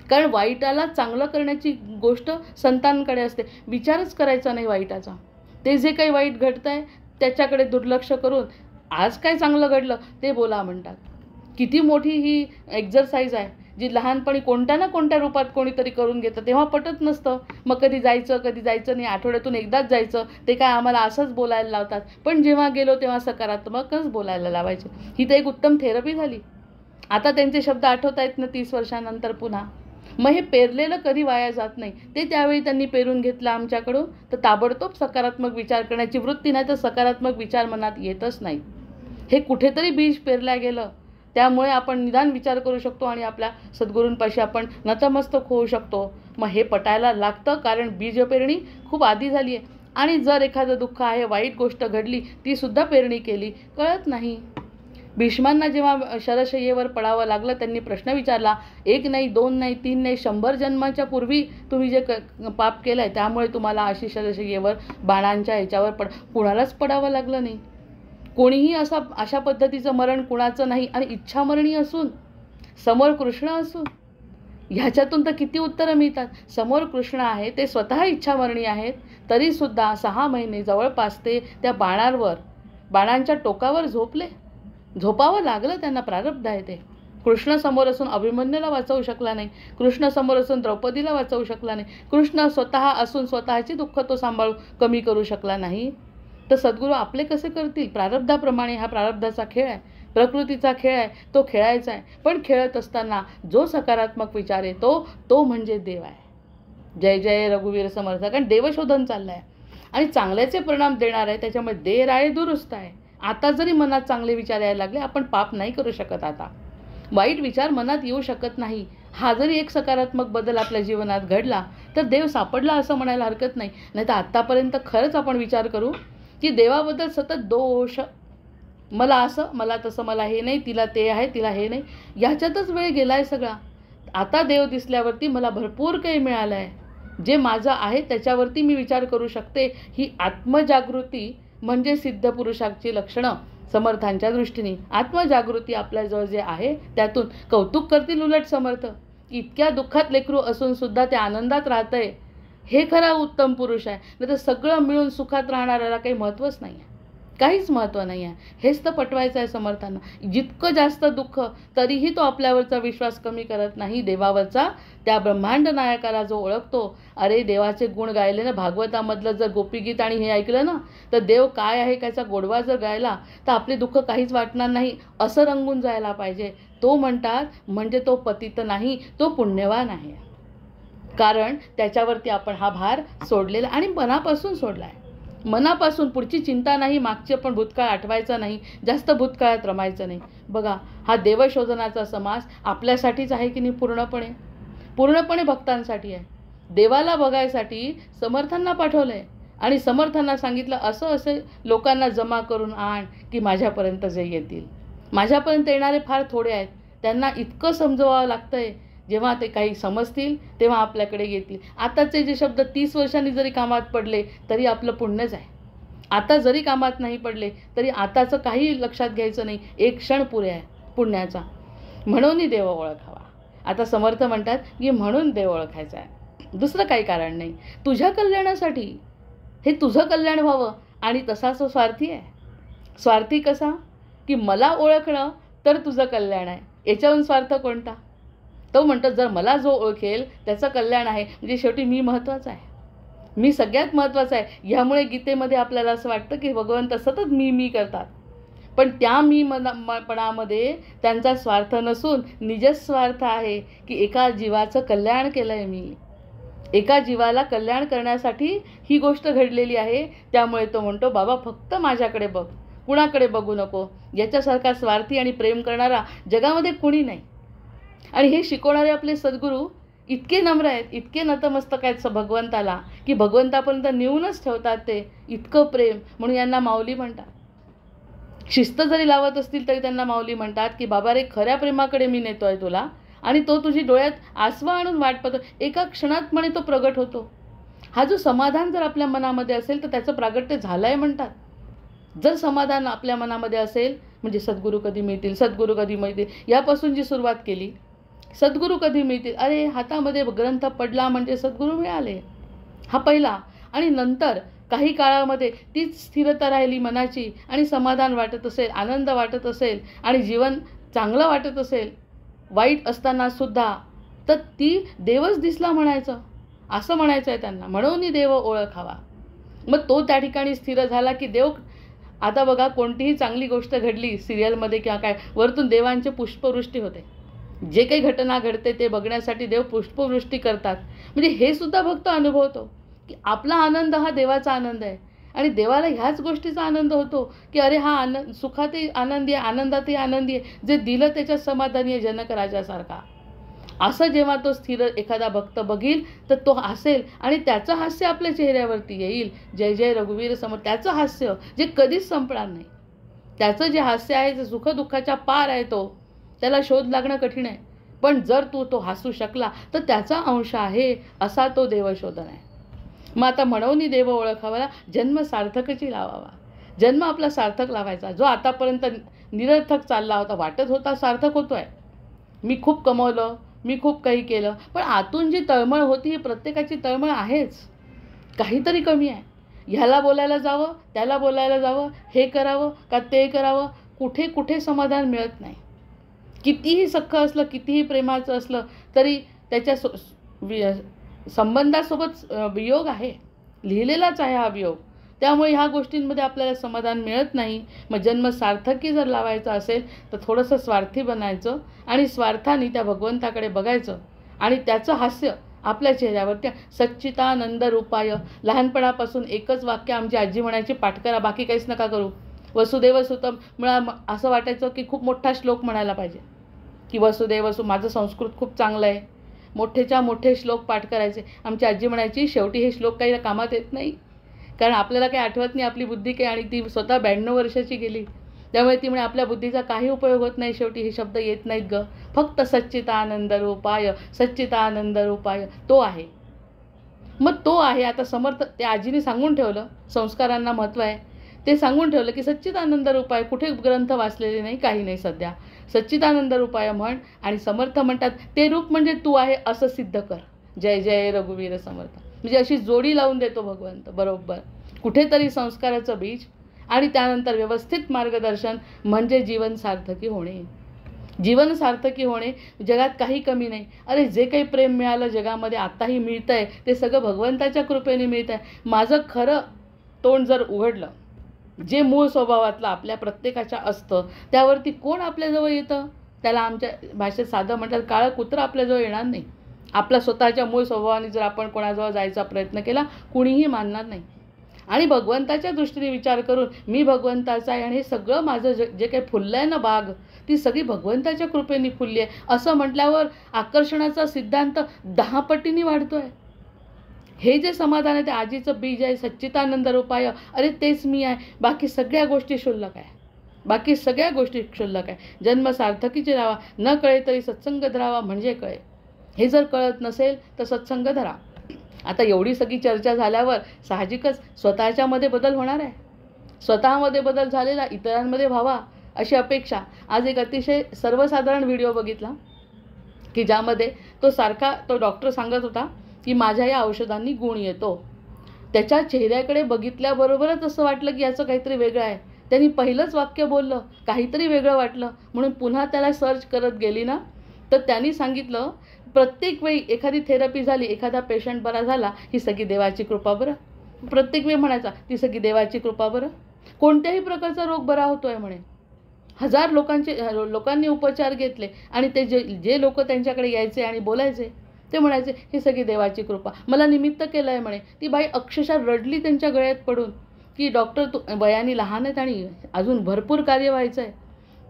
कारण वाईटाला चांगलं करण्याची गोष्ट संतांकडे असते. विचारच करायचा नाही वाईटाचा. ते जे काही वाईट घडतं आहे त्याच्याकडे दुर्लक्ष करून आज काय चांगलं घडलं ते बोला म्हणतात. किती मोठी ही एक्झरसाईज आहे जी लहानपणी कोणत्या ना कोणत्या रूपात कोणीतरी करून घेतं. तेव्हा पटत नसतं. मग कधी जायचं नाही, आठवड्यातून एकदाच जायचं. ते काय आम्हाला असंच बोलायला लावतात. पण जेव्हा गेलो तेव्हा सकारात्मकच बोलायला लावायचे. ही तर एक उत्तम थेरपी झाली. आता त्यांचे शब्द आठवत आहेत ना 30 वर्षानंतर पुन्हा. मग हे पेरलेलं कधी वाया जात नाही. ते त्यावेळी त्यांनी पेरून घेतलं आमच्याकडून. तर ताबडतोब सकारात्मक विचार करण्याची वृत्ती, नाही तर सकारात्मक विचार मनात येतच नाही. हे कुठेतरी बीज पेरल्या गेलं. त्यामुळे आपण निदान विचार करू शकतो आणि आपल्या सद्गुरूंपाशी आपण नतमस्तक होऊ शकतो. मग हे पटायला लागतं, कारण बीज पेरणी खूप आधी झाली आहे. आणि जर एखादं दुःख आहे, वाईट गोष्ट घडली, ती सुद्धा पेरणी केली कळत नाही. भीष्मांना जेव्हा शरशय्येवर पडावं लागलं, त्यांनी प्रश्न विचारला, 1 नाही 2 नाही 3 नाही 100 जन्माच्या पूर्वी तुम्ही जे पाप केलंय त्यामुळे तुम्हाला अशी शरशय्येवर बाणांच्या ह्याच्यावर कुणालाच पडावं लागलं नाही. कोणीही अशा पद्धतीचं मरण कुणाचं नाही. आणि इच्छामरणी असून, समोर कृष्ण असून, ह्याच्यातून तर किती उत्तरं मिळतात. समोर कृष्ण आहे, ते स्वतः इच्छामरणी आहेत, तरीसुद्धा 6 महिने जवळपास ते त्या बाणांच्या टोकावर झोपावं लागलं त्यांना. प्रारब्ध आहे ते. कृष्ण समोर असून अभिमन्यूला वाचवू शकला नाही. कृष्ण समोर असून द्रौपदीला वाचवू शकला नाही. कृष्ण स्वतः असून स्वतःची दुःख तो सांभाळू कमी करू शकला नाही. तर सद्गुरू आपले कसे करतील? प्रारब्धाप्रमाणे. हा प्रारब्धाचा खेळ आहे, प्रकृतीचा खेळ आहे, तो खेळायचा आहे. पण खेळत असताना जो सकारात्मक विचार येतो तो म्हणजे देव आहे. जय जय रघुवीर समर्थ. कारण देवशोधन चाललं आहे आणि चांगल्याचे परिणाम देणार आहे. त्याच्यामुळे देर आहे दुरुस्त आहे. आता जरी मनात चांगले विचार यायला लागले, आपण पाप नाही करू शकत. आता वाईट विचार मनात येऊ शकत नाही. हा जरी एक सकारात्मक बदल आपल्या जीवनात घडला तर देव सापडला असं म्हणायला हरकत नाही. नाही तर आत्तापर्यंत खरंच आपण विचार करू की देवाबद्दल सतत दोष, मला असं, मला तसं, मला हे नाही, तिला ते आहे, तिला हे नाही, ह्याच्यातच वेळ गेलाय सगळा. आता देव दिसल्यावरती मला भरपूर काही मिळालं आहे. जे माझं आहे त्याच्यावरती मी विचार करू शकते. ही आत्मजागृती म्हणजे सिद्ध पुरुषाची लक्षणं समर्थांच्या दृष्टीने. आत्मजागृती आपल्याजवळ जे आहे त्यातून कौतुक करतील उलट समर्थ. इतक्या दुःखात लेकरू असून सुद्धा ते आनंदात राहतंय, हे खरा उत्तम पुरुष आहे. नाही तर सगळं मिळून सुखात राहणाऱ्याला काही महत्त्वच नाही आहे, काहीच महत्त्व नाही आहे. हेच तर पटवायचं आहे समर्थांना. जितकं जास्त दुःख तरीही तो आपल्यावरचा विश्वास कमी करत नाही. देवावरचा, त्या ब्रह्मांड नायकाला जो ओळखतो. अरे देवाचे गुण गायले ना, भागवतामधलं जर गोपीगीत आणि हे ऐकलं ना, तर देव काय आहे त्याचा गोडवा जर गायला तर आपले दुःख काहीच वाटणार नाही, असं रंगून जायला पाहिजे. तो म्हणतात म्हणजे तो पतित नाही, तो पुण्यवान आहे. कारण त्याच्यावरती आपण हा भार सोडलेला आणि मनापासून सोडला आहे. मनापासून. पुढची चिंता नाही, मागचे पण भूतकाळ आठवायचा नाही, जास्त भूतकाळात रमायचं नाही. बघा, हा देवशोधनाचा समास आपल्यासाठीच आहे की नाही? पूर्णपणे भक्तांसाठी आहे. देवाला बघायसाठी समर्थांना पाठवलं आहे आणि समर्थांना सांगितलं असं असे लोकांना जमा करून आण की माझ्यापर्यंत जे येतील. माझ्यापर्यंत येणारे फार थोडे आहेत. त्यांना इतकं समजवावं लागतं आहे. जेव्हा ते काही समजतील तेव्हा आपल्याकडे येतील. आताचे जे शब्द 30 वर्षांनी जरी कामात पडले तरी आपलं पुण्यच आहे. आता जरी कामात नाही पडले तरी आताचं काही लक्षात घ्यायचं नाही. एक क्षण पुरे आहे पुण्याचा. म्हणून देव ओळखावा. आता समर्थ म्हणतात की म्हणून देव ओळखायचा आहे, दुसरं काही कारण नाही. तुझ्या कल्याणासाठी. हे तुझं कल्याण व्हावं. आणि तसाच तो स्वार्थी आहे. स्वार्थी कसा? की मला ओळखणं तर तुझं कल्याण आहे. याच्याहून स्वार्थ कोणता? तो म्हणतो जर मला जो ओळखेल त्याचं कल्याण आहे. म्हणजे शेवटी मी महत्त्वाचा आहे, मी सगळ्यात महत्त्वाचा आहे. ह्यामुळे गीतेमध्ये आपल्याला असं वाटतं की भगवंत सतत मी करतात. पण त्या पणामध्ये त्यांचा स्वार्थ नसून निजस्वार्थ आहे की एका जीवाचं कल्याण केलं आहे मी. एका जीवाला कल्याण करण्यासाठी ही गोष्ट घडलेली आहे. त्यामुळे तो म्हणतो, बाबा फक्त माझ्याकडे बघ, कुणाकडे बघू नको. याच्यासारखा स्वार्थी आणि प्रेम करणारा जगामध्ये कुणी नाही. आणि हे शिकवणारे आपले सद्गुरू इतके नम्र आहेत, इतके नतमस्तक आहेत भगवंताला, की भगवंतापर्यंत नेऊनच ठेवतात ते. इतकं प्रेम, म्हणून यांना माऊली म्हणतात. शिस्त जरी लावत असतील तरी त्यांना माऊली म्हणतात, की बाबा रे, खऱ्या प्रेमाकडे मी नेतोय तुला, आणि तो तुझी डोळ्यात आसवा आणून वाट पाहतो. एका क्षणात म्हणे तो प्रगट होतो. हा जो समाधान जर आपल्या मनामध्ये असेल तर त्याचं प्रागट्य झालंय म्हणतात. जर समाधान आपल्या मनामध्ये असेल म्हणजे सद्गुरू कधी मिळतील, सद्गुरू कधी मिळतील, यापासून जी सुरुवात केली, सद्गुरू कधी मिळतील, अरे हातामध्ये ग्रंथ पडला म्हणजे सद्गुरू मिळाले, हा पहिला. आणि नंतर काही काळामध्ये तीच स्थिरता राहिली मनाची, आणि समाधान वाटत असेल, आनंद वाटत असेल, आणि जीवन चांगलं वाटत असेल वाईट असताना सुद्धा, तर ती देवच दिसला म्हणायचं, असं म्हणायचं आहे त्यांना. म्हणून देव ओळखावा. मग तो त्या ठिकाणी स्थिर झाला की देव. आता बघा, कोणतीही चांगली गोष्ट घडली सिरियलमध्ये किंवा काय, वरतून देवांचे पुष्पवृष्टी होते. जे काही घटना घडते ते बघण्यासाठी देव पुष्पवृष्टी करतात. म्हणजे हे सुद्धा भक्त अनुभवतो की आपला आनंद हा देवाचा आनंद आहे, आणि देवाला ह्याच गोष्टीचा आनंद होतो की अरे हा आनंद, सुखातही आनंदी आहे, आनंदातही आनंदी आहे, जे दिलं त्याच्यात समाधानी आहे, जनक राजासारखा. असं जेव्हा तो स्थिर एखादा भक्त बघील तर तो हसेल, आणि त्याचं हास्य आपल्या चेहऱ्यावरती येईल. जय जय रघुवीर समर्थ. त्याचं हास्य जे कधीच संपणार नाही. त्याचं जे हास्य आहे, जे सुखदुःखाच्या पार आहे, तो त्याला शोध लागणं कठीण आहे. पण जर तो हसू शकला तर त्याचा अंश आहे, असा तो देवशोधन आहे. मग आता म्हणून देव ओळखावा, जन्म सार्थकची लावावा. जन्म आपला सार्थक लावायचा. जो आतापर्यंत निरर्थक चालला होता, वाटत होता सार्थक होतोय, मी खूप कमवलं, मी खूप काही केलं, पण आतून जी तळमळ होती, ही प्रत्येकाची तळमळ आहेच. काहीतरी कमी आहे. ह्याला बोलायला जावं, त्याला बोलायला जावं, हे करावं का ते करावं, कुठे कुठे समाधान मिळत नाही. कितीही सख्ख असलं, कितीही प्रेमाचं असलं तरी त्याच्या संबंधासोबत वियोग आहे, लिहिलेलाच आहे हा वियोग. त्यामुळे ह्या गोष्टींमध्ये आपल्याला समाधान मिळत नाही. मग जन्म सार्थकी जर लावायचा असेल तर थोडंसं स्वार्थी बनायचं, आणि स्वार्थाने त्या भगवंताकडे बघायचं, आणि त्याचं हास्य आपल्या चेहऱ्यावर. त्या सच्चिदानंद रूपाय, लहानपणापासून एकच वाक्य आमची आजी म्हणायची, पाठ करा, बाकी काहीच नका करू. वसुदेव सुतम असं वाटायचं की खूप मोठा श्लोक म्हणायला पाहिजे, की वसुदेव माझं संस्कृत खूप चांगलं आहे, मोठेच्या मोठे श्लोक पाठ करायचे. आमची आजी म्हणायची, शेवटी हे श्लोक काही कामात येत नाही, कारण आपल्याला काही आठवत नाही, आपली बुद्धी काही, आणि ती स्वतः 92 वर्षाची गेली. त्यामुळे ती म्हणे आपल्या बुद्धीचा काही उपयोग होत नाही, शेवटी हे शब्द येत नाहीत ग. फक्त सच्चिदानंद रूपाय, सच्चिदानंद रूपाय, तो आहे. मग तो आहे. आता समर्थ त्या आजीने सांगून ठेवलं, संस्कारांना महत्त्व आहे, ते सांगून ठेवलं की सच्चिदानंद रूपाय. कुठे ग्रंथ वाचलेले नाही, काही नाही सध्या. सच्चिदानंद रूपाय म्हण, आणि समर्थ म्हणतात ते रूप म्हणजे तू आहे असं सिद्ध कर. जय जय रघुवीर समर्थ. म्हणजे अशी जोडी लावून देतो भगवंत बरोबर. कुठेतरी संस्काराचं बीज, आणि त्यानंतर व्यवस्थित मार्गदर्शन, म्हणजे जीवन सार्थकी होणे. जीवन सार्थकी होणे, जगात काही कमी नाही. अरे जे काही प्रेम मिळालं जगामध्ये, आताही मिळतं आहे, ते सगळं भगवंताच्या कृपेने मिळतं आहे. माझं खरं तोंड जर उघडलं, जे मूळ स्वभावातलं आपल्या प्रत्येकाच्या असतं, त्यावरती कोण आपल्याजवळ येतं? त्याला आमच्या भाषेत साधं म्हणतात, काळं कुत्रं आपल्याजवळ येणार नाही. आपल्या स्वतःच्या मूळ स्वभावाने जर आपण कोणाजवळ जायचा प्रयत्न केला, कुणीही मानणार नाही. आणि भगवंताच्या दृष्टीने विचार करून मी भगवंताचा आहे, आणि हे सगळं माझं जे काही फुललं आहे ना बाग, ती सगळी भगवंताच्या कृपेने फुलली आहे, असं म्हटल्यावर आकर्षणाचा सिद्धांत 10 पटीने वाढतो आहे. हे जे समाधान आहे ते आजीचं बीज आहे, सच्चिदानंद रूपाय. अरे तेच मी आहे, बाकी सगळ्या गोष्टी क्षुल्लक आहे, बाकी सगळ्या गोष्टी क्षुल्लक आहे. जन्म सार्थकीचे राहावा, न कळे तरी सत्संग धरावा म्हणजे कळे. हे जर कळत नसेल तर सत्संग धरा. आता एवढी सगळी चर्चा झाल्यावर साहजिकच स्वतःच्यामध्ये बदल होणार आहे. स्वतःमध्ये बदल झालेला इतरांमध्ये व्हावा अशी अपेक्षा. आज एक अतिशय सर्वसाधारण व्हिडिओ बघितला की ज्यामध्ये तो डॉक्टर सांगत होता की माझ्या या औषधांनी गुण येतो. त्याच्या चेहऱ्याकडे बघितल्याबरोबरच असं वाटलं की याचं काहीतरी वेगळं आहे. त्यांनी पहिलंच वाक्य बोललं, काहीतरी वेगळं वाटलं, म्हणून पुन्हा त्याला सर्च करत गेली ना, तर त्यांनी सांगितलं प्रत्येक वेळी एखादी थेरपी झाली, एखादा पेशंट बरा झाला, ही सगळी देवाची कृपा बरं. प्रत्येक वेळी म्हणायचा ती सगळी देवाची कृपा बरं. कोणत्याही प्रकारचा रोग बरा होतोय म्हणे. 1000 लोकांनी उपचार घेतले, आणि ते जे लोक त्यांच्याकडे यायचे आणि बोलायचे ते म्हणायचे ही सगळी देवाची कृपा, मला निमित्त केलं आहे म्हणे. ती बाई अक्षरशः रडली त्यांच्या गळ्यात पडून की डॉक्टर तू वयाने लहान आहेत आणि अजून भरपूर कार्य व्हायचं आहे.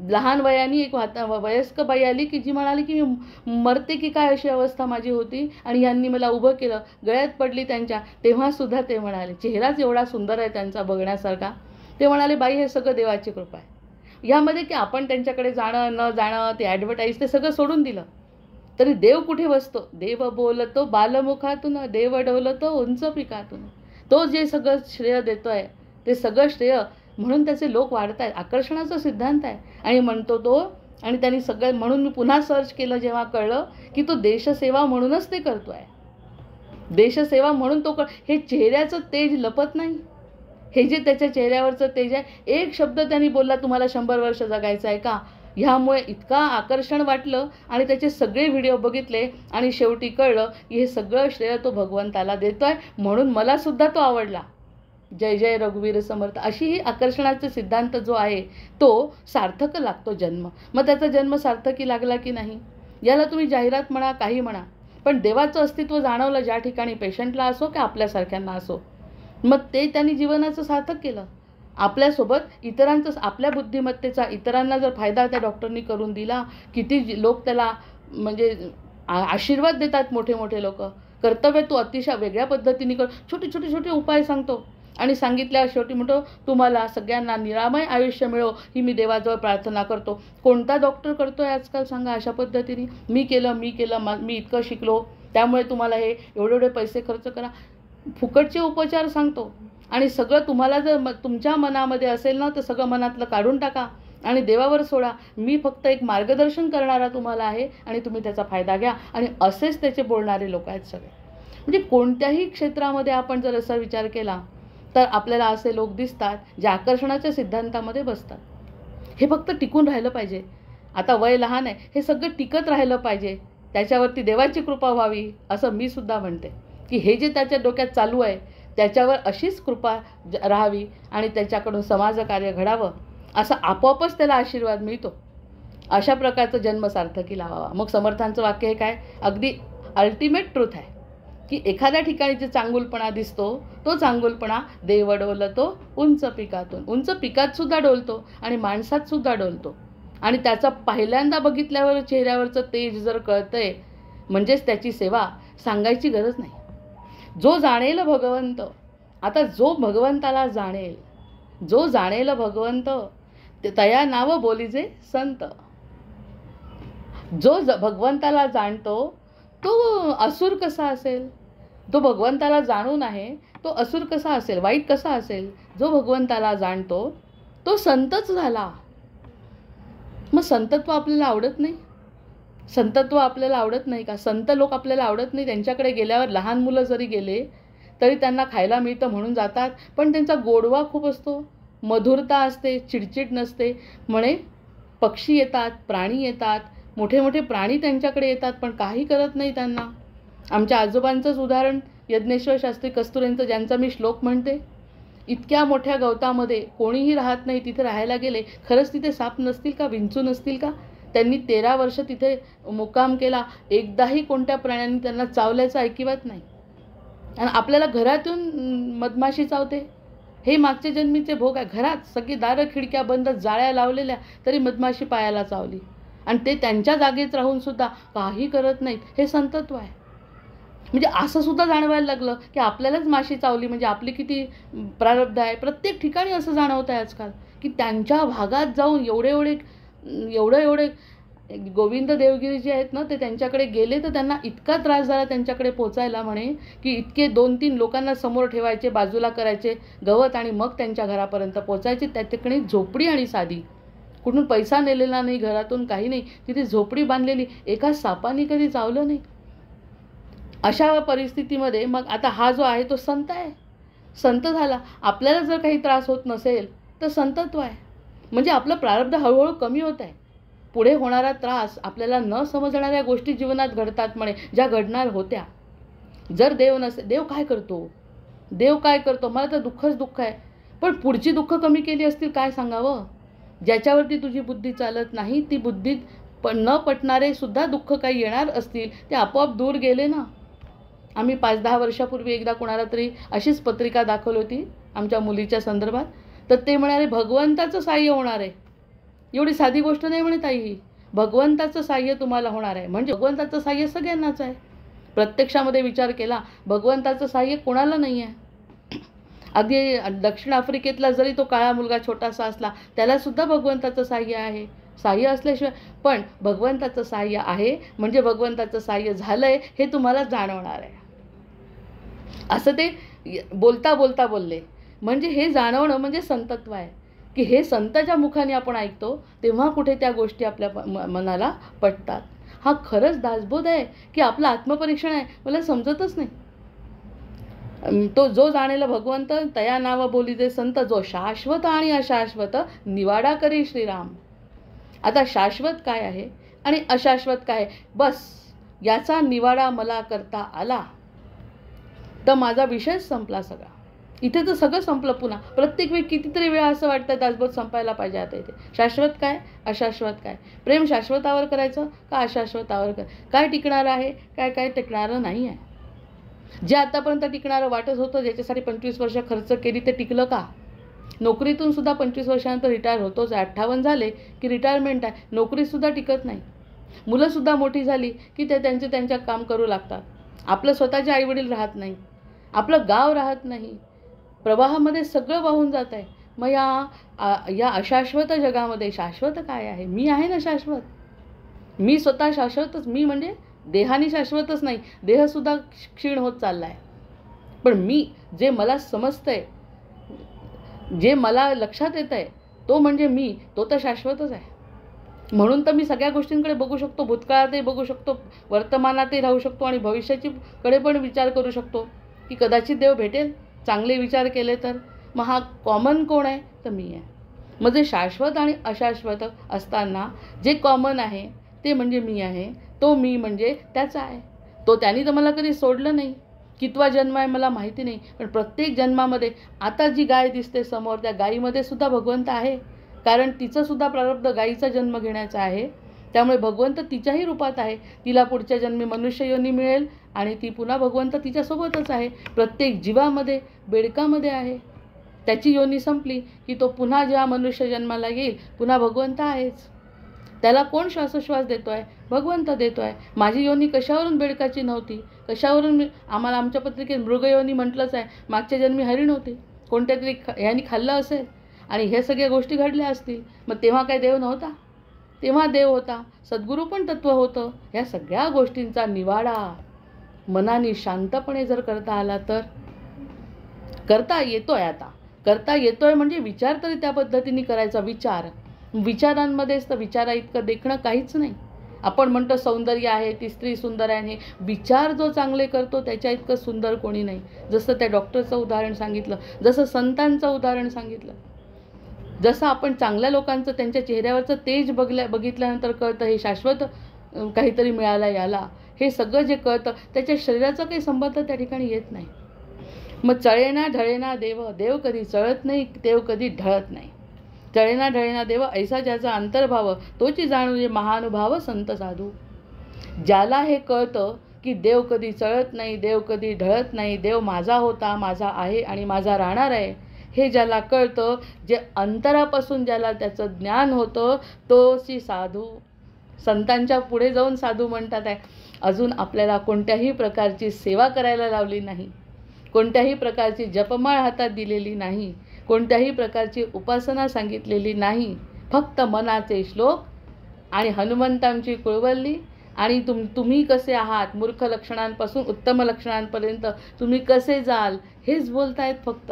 लहान वयाने एक वयस्क बाई आली की जी म्हणाली की मी मरते की काय अशी अवस्था माझी होती आणि यांनी मला उभं केलं, गळ्यात पडली त्यांच्या. तेव्हासुद्धा ते म्हणाले, चेहराच एवढा सुंदर आहे त्यांचा बघण्यासारखा, ते म्हणाले बाई हे सगळं देवाची कृपा आहे. यामध्ये की आपण त्यांच्याकडे जाणं न जाणं, ते ॲडव्हर्टाईज ते सगळं सोडून दिलं तरी देव कुठे बसतो. देव बोलतो बालमुखातून, देव डोलतो उंच पिकातून. तो जे सगळं श्रेय देतो आहे ते सगळं श्रेय म्हणून त्याचे लोक वाढत आहेत. आकर्षणाचा सिद्धांत आहे आणि म्हणतो तो. आणि त्यांनी सगळं म्हणून मी पुन्हा सर्च केलं जेव्हा कळलं की तो देशसेवा म्हणूनच ते करतो आहे. देशसेवा म्हणून तो हे चेहऱ्याचं तेज लपत नाही. हे जे त्याच्या चेहऱ्यावरचं तेज आहे, एक शब्द त्यांनी बोलला तुम्हाला 100 वर्ष जगायचं आहे का, ह्यामुळे इतका आकर्षण वाटलं आणि त्याचे सगळे व्हिडिओ बघितले आणि शेवटी कळलं की हे सगळं श्रेय तो भगवंताला देतो आहे. म्हणून मलासुद्धा तो आवडला. जय जय रघुवीर समर्थ. अशी ही आकर्षणाचा सिद्धांत जो आहे तो सार्थक लागतो जन्म. मग त्याचा जन्म सार्थकी लागला की नाही, याला तुम्ही जाहिरात म्हणा काही म्हणा, पण देवाचं अस्तित्व जाणवलं ज्या ठिकाणी पेशंटला असो की आपल्यासारख्यांना असो, मग ते त्यांनी जीवनाचं सार्थक केलं. आपल्यासोबत इतरांचं, आपल्या बुद्धिमत्तेचा इतरांना जर फायदा त्या डॉक्टरनी करून दिला, किती लोक त्याला म्हणजे आशीर्वाद देतात. मोठे मोठे लोक कर्तव्य तू अतिशय वेगळ्या पद्धतीने कर, छोटे उपाय सांगतो आणि सांगितल्यावर शेवटी म्हणतो तुम्हाला सगळ्यांना निरामय आयुष्य मिळो ही मी देवाजवळ प्रार्थना करतो. कोणता डॉक्टर करतो आहे आजकाल सांगा अशा पद्धतीने, मी केलं मी इतकं शिकलो त्यामुळे तुम्हाला हे एवढे पैसे खर्च करा. फुकटचे उपचार सांगतो आणि सगळं तुम्हाला जर तुमच्या मनामध्ये असेल ना तर सगळं मनातलं काढून टाका आणि देवावर सोडा. मी फक्त एक मार्गदर्शन करणारा तुम्हाला आहे आणि तुम्ही त्याचा फायदा घ्या. आणि असेच त्याचे बोलणारे लोक आहेत सगळे. म्हणजे कोणत्याही क्षेत्रामध्ये आपण जर असा विचार केला तर आपल्याला असे लोक दिसतात जे आकर्षणाच्या सिद्धांतामध्ये बसतात. हे फक्त टिकून राहिलं पाहिजे. आता वय लहान आहे, हे सगळं टिकत राहिलं पाहिजे, त्याच्यावरती देवाची कृपा व्हावी असं मी सुद्धा म्हणते की हे जे त्याच्या डोक्यात चालू आहे त्याच्यावर अशीच कृपा राहावी आणि त्याच्याकडून समाजकार्य घडावं, असा आपोआपच त्याला आशीर्वाद मिळतो. अशा प्रकारचं जन्म सार्थकी लावावा. मग समर्थांचं वाक्य हे काय, अगदी अल्टिमेट ट्रूथ आहे की एखाद्या ठिकाणी जे चांगुलपणा दिसतो तो चांगुलपणा देव डोलतो उंच पिकातून. उंच पिकातसुद्धा डोलतो आणि माणसातसुद्धा डोलतो. आणि त्याचा पहिल्यांदा बघितल्यावर चेहऱ्यावरचं तेज जर कळतंय म्हणजेच त्याची सेवा सांगायची गरज नाही. जो जाणेल भगवंत, आता जो भगवंताला जाणेल, जो जाणेल भगवंत तया नाव बोलीजे संत. जो भगवंताला जाणतो तो असुर कसा असेल, जो भगवंताला जाणून आहे तो असुर कसा असेल, वाईट कसा असेल. जो भगवंताला जाणतो तो संतच झाला. मग संतत्व आपल्याला आवडत नाही, संतत्व आपल्याला आवडत नाही का, संत लोक आपल्याला आवडत नाही. त्यांच्याकडे गेल्यावर लहान मुलं जरी गेले तरी त्यांना खायला मिळतं म्हणून जातात, पण त्यांचा गोडवा खूप असतो, मधुरता असते, चिडचिड नसते. म्हणे पक्षी येतात, प्राणी येतात, मोठे मोठे प्राणी त्यांच्याकडे येतात पण काही करत नाही त्यांना. आमच्या आजोबांचंच उदाहरण यज्ञेश्वर शास्त्री कस्तुरेंचं, ज्यांचा मी श्लोक म्हणते. इतक्या मोठ्या गवतामध्ये कोणीही राहत नाही, तिथे राहायला गेले. खरंच तिथे साप नसतील का, विंचू नसतील का. त्यांनी 13 वर्ष तिथे मुक्काम केला, एकदाही कोणत्या प्राण्यांनी त्यांना चावल्याचं ऐकिवत नाही. आणि आपल्याला घरातून मधमाशी चावते, हे मागच्या जन्मीचे भोग आहे. घरात सगळी दारं खिडक्या बंद, जाळ्या लावलेल्या तरी मधमाशी पायाला चावली आणि ते त्यांच्या जागेत राहून सुद्धा काही करत नाहीत. हे संतत्व आहे. म्हणजे असं सुद्धा जाणवायला लागलं की आपल्यालाच माशी चावली म्हणजे आपली किती प्रारब्ध आहे. प्रत्येक ठिकाणी असं जाणवत आहे आजकाल की त्यांच्या भागात जाऊन एवढे गोविंद देवगिरी जे आहेत ना ते त्यांच्याकडे गेले तर त्यांना इतका त्रास झाला त्यांच्याकडे पोचायला म्हणे की इतके 2-3 लोकांना समोर ठेवायचे, बाजूला करायचे गवत आणि मग त्यांच्या घरापर्यंत पोचायचे. त्या ठिकाणी झोपडी आणि साधी, कुठून पैसा नेलेला नाही घरातून, काही नाही, तिथे झोपडी बांधलेली, एका सापाने कधी चावलं नाही. अशा परिस्थितीमध्ये मग आता हा जो आहे तो संत आहे, संत झाला. आपल्याला जर काही त्रास होत नसेल तर संतत्व आहे. म्हणजे आपलं प्रारब्ध हळूहळू कमी होत आहे. पुढे होणारा त्रास, आपल्याला न समजणाऱ्या गोष्टी जीवनात घडतात म्हणे, ज्या घडणार होत्या. जर देव नसेल, देव काय करतो, मला तर दुःखच दुःख आहे. पण पुढची दुःख कमी केली असतील काय सांगावं. ज्याच्यावरती तुझी बुद्धी चालत नाही ती बुद्धी पण न पटणारे सुद्धा दुःख काही येणार असतील ते आपोआप दूर गेले ना. आम्ही 5-10 वर्षापूर्वी एकदा कोणाला तरी अशीच पत्रिका दाखवली होती आमच्या मुलीच्या संदर्भात. तर ते म्हणाले भगवंताचं साह्य होणार आहे. एवढी साधी गोष्ट नाही म्हणे ताई ही. भगवंताचं साह्य तुम्हाला होणार आहे. म्हणजे भगवंताचं साह्य सगळ्यांनाच आहे. प्रत्यक्षामध्ये विचार केला भगवंताचं साह्य कोणाला नाही आहे. अगदी दक्षिण आफ्रिकेतला जरी तो काळा मुलगा छोटासा असला त्यालासुद्धा भगवंताचं साह्य आहे. साह्य असल्याशिवाय पण भगवंताचं साह्य आहे म्हणजे भगवंताचं साह्य झालं आहे हे तुम्हाला जाणवणार आहे. असं ते बोलता बोलता बोलले. म्हणजे हे जाणवणं म्हणजे संतत्व आहे की हे संताच्या मुखाने आपण ऐकतो तेव्हा कुठे त्या गोष्टी आपल्या मनाला पटतात. हा खरंच दासबोध आहे की आपलं आत्मपरीक्षण आहे मला समजतच नाही. तो जो जाणेल भगवंत तया नाव बोली दे संत जो शाश्वत आणि अशाश्वत निवाडा करी श्रीराम. आता शाश्वत काय आहे आणि अशाश्वत काय बस याचा निवाडा मला करता आला तर माझा विषयच संपला सगळा. इथे तर सगळं संपलं. पुन्हा प्रत्येक वेळी कितीतरी वेळा असं वाटतं दासबोध संपायला पाहिजे. आता इथे शाश्वत काय अशाश्वत काय. प्रेम शाश्वतावर करायचं का अशाश्वतावर काय टिकणारं आहे काय काय टिकणारं नाही आहे. जे आतापर्यंत टिकणारं वाटत होतं ज्याच्यासाठी 25 वर्ष खर्च केली ते टिकलं का. नोकरीतून सुद्धा 25 वर्षानंतर रिटायर होतोच. 58 झाले की रिटायरमेंट आहे. नोकरीसुद्धा टिकत नाही. मुलंसुद्धा मोठी झाली की ते त्यांच्या काम करू लागतात. आपलं स्वतःचे आईवडील राहत नाही. आपलं गाव राहत नाही. प्रवाहामध्ये सगळं वाहून जात आहे. मग या अशाश्वत जगामध्ये शाश्वत काय आहे. मी आहे ना शाश्वत. मी स्वतः शाश्वतच. मी म्हणजे देहाने शाश्वतच नाही. देहसुद्धा क्षीण होत चालला आहे. पण मी जे मला समजतंय जे मला लक्षात येत आहे तो म्हणजे मी तो तर शाश्वतच आहे. म्हणून तर मी सगळ्या गोष्टींकडे बघू शकतो. भूतकाळातही बघू शकतो वर्तमानातही राहू शकतो आणि भविष्याची कडे पण विचार करू शकतो की कदाचित देव भेटेल चांगले विचार केले तर. मग हा कॉमन कोण आहे तर मी आहे. मग जे शाश्वत आणि अशाश्वत असताना जे कॉमन आहे ते म्हणजे मी आहे. तो मी म्हणजे त्याचा आहे. तो त्यांनी तर मला कधी सोडलं नाही. कितवा जन्म आहे मला माहिती नाही. पण प्रत्येक जन्मामध्ये आता जी गाय दिसते समोर त्या गायीमध्ये सुद्धा भगवंत आहे. कारण तिचंसुद्धा प्रारब्ध गायीचा जन्म घेण्याचा आहे. त्यामुळे भगवंत तिच्याही रूपात आहे. तिला पुढच्या जन्मी मनुष्य योनी मिळेल आणि ती पुन्हा भगवंत तिच्यासोबतच आहे. प्रत्येक जीवामध्ये बेडकामध्ये आहे. त्याची योनी संपली की तो पुन्हा जेव्हा मनुष्य जन्माला येईल पुन्हा भगवंत आहेच. त्याला कोण श्वासोश्वास देतो आहे भगवंत देतो आहे. माझी योनी कशावरून बेडकाची नव्हती. कशावरून आम्हाला आमच्या पत्रिकेत मृगयोनी म्हटलंच आहे. मागच्या जन्मी हरिण होते. कोणत्या तरी ह्यानी खाल्लं असेल आणि हे सगळ्या गोष्टी घडल्या असतील. मग तेव्हा काय देव नव्हता. तेव्हा देव होता. सद्गुरू पण तत्व होतं. ह्या सगळ्या गोष्टींचा निवाडा मनाने शांतपणे जर करता आला तर करता येतोय. आता करता येतोय म्हणजे विचार तरी त्या पद्धतीने करायचा. विचारांमध्येच तर विचारा इतकं देखणं काहीच नाही. आपण म्हणतो सौंदर्य आहे ती स्त्री सुंदर आहे. विचार जो चांगले करतो त्याच्या इतकं सुंदर कोणी नाही. जसं त्या डॉक्टरचं उदाहरण सांगितलं, जसं संतांचं उदाहरण सांगितलं, जसं आपण चांगल्या लोकांचं त्यांच्या चेहऱ्यावरचं तेज बघितल्यानंतर कळतं हे शाश्वत काहीतरी मिळालं याला. हे सगळं जे कळतं त्याच्या शरीराचा काही संबंध त्या ठिकाणी येत नाही. मग चळेना ढळेना देव. देव कधी चळत नाही. देव कधी ढळत नाही. चळेना ढळेना देव ऐसा ज्याचा अंतर्भाव तोची जाणू जे महानुभाव संत साधू. ज्याला हे कळतं की देव कधी चळत नाही, देव कधी ढळत नाही, देव माझा होता, माझा आहे आणि माझा राहणार आहे, हे ज्याला कळतं, जे अंतरापासून ज्याला त्याचं ज्ञान होतं तोची साधू. संतांच्या पुढे जाऊन साधू म्हणतात आहे. अजून आपल्याला कोणत्याही प्रकारची सेवा करायला लावली नाही. कोणत्याही प्रकारची जपमाळ हातात दिलेली नाही. कोणत्याही प्रकारची उपासना सांगितलेली नाही. फक्त मनाचे श्लोक आणि हनुमंतांची कुळवल्ली आणि तुम्ही कसे आहात मूर्ख लक्षणांपासून उत्तम लक्षणांपर्यंत तुम्ही कसे जाल हेच बोलतायत फक्त.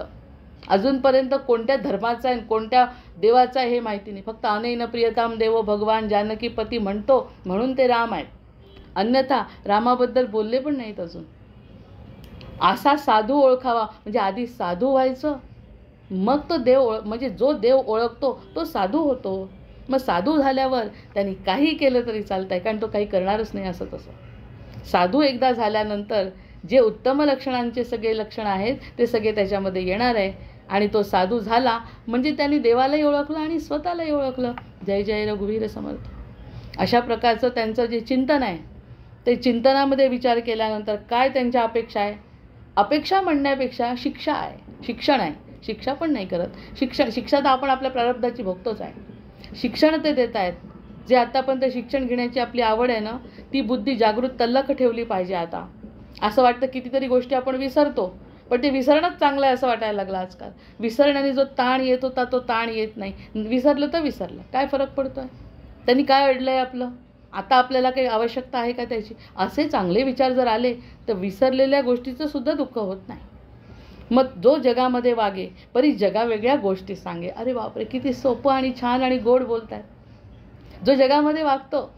अजूनपर्यंत कोणत्या धर्माचा आहे कोणत्या देवाचा आहे हे माहिती नाही. फक्त अनैन प्रियताम देवो भगवान जानकीपती म्हणतो म्हणून ते राम आहेत. अन्यथा रामाबद्दल बोलले पण नाहीत अजून. असा साधू ओळखावा म्हणजे आधी साधू व्हायचं मग तो देव म्हणजे जो देव ओळखतो तो साधू होतो. मग साधू झाल्यावर त्यांनी काही केलं तरी चालतं आहे कारण तो काही करणारच नाही असं तसं. साधू एकदा झाल्यानंतर जे उत्तम लक्षणांचे सगळे लक्षण आहेत ते सगळे त्याच्यामध्ये येणार आहे आणि तो साधू झाला म्हणजे त्यांनी देवालाही ओळखलं आणि स्वतःलाही ओळखलं. जय जय रघुवीर समर्थ. अशा प्रकारचं त्यांचं जे चिंतन आहे ते चिंतनामध्ये विचार केल्यानंतर काय त्यांच्या अपेक्षा आहे, अपेक्षा म्हणण्यापेक्षा शिक्षा आहे, शिक्षण आहे. शिक्षा पण नाही करत, शिक्षा तर आपण आपल्या प्रारब्धाची भोगतोच आहे. शिक्षण ते देत आहेत. जे आतापर्यंत शिक्षण घेण्याची आपली आवड आहे ना, ती बुद्धी जागृत तल्लख ठेवली पाहिजे. आता असं वाटतं कितीतरी गोष्टी आपण विसरतो, पण ते विसरणंच चांगलं आहे असं वाटायला लागलं आजकाल. विसरण्याने जो ताण येत होता तो ताण येत नाही. विसरलं तर विसरलं, काय फरक पडतो आहे? त्यांनी काय अडलं आहे आपलं? आता आपल्याला काही आवश्यकता आहे का त्याची? असे चांगले विचार जर आले तर विसरलेल्या गोष्टीचं सुद्धा दुःख होत नाही. मग जो जगामध्ये वागे परी जगा वेगळ्या गोष्टी सांगे. अरे बापरे, किती सोपं आणि छान आणि गोड बोलत आहेत. जो जगामध्ये वागतो,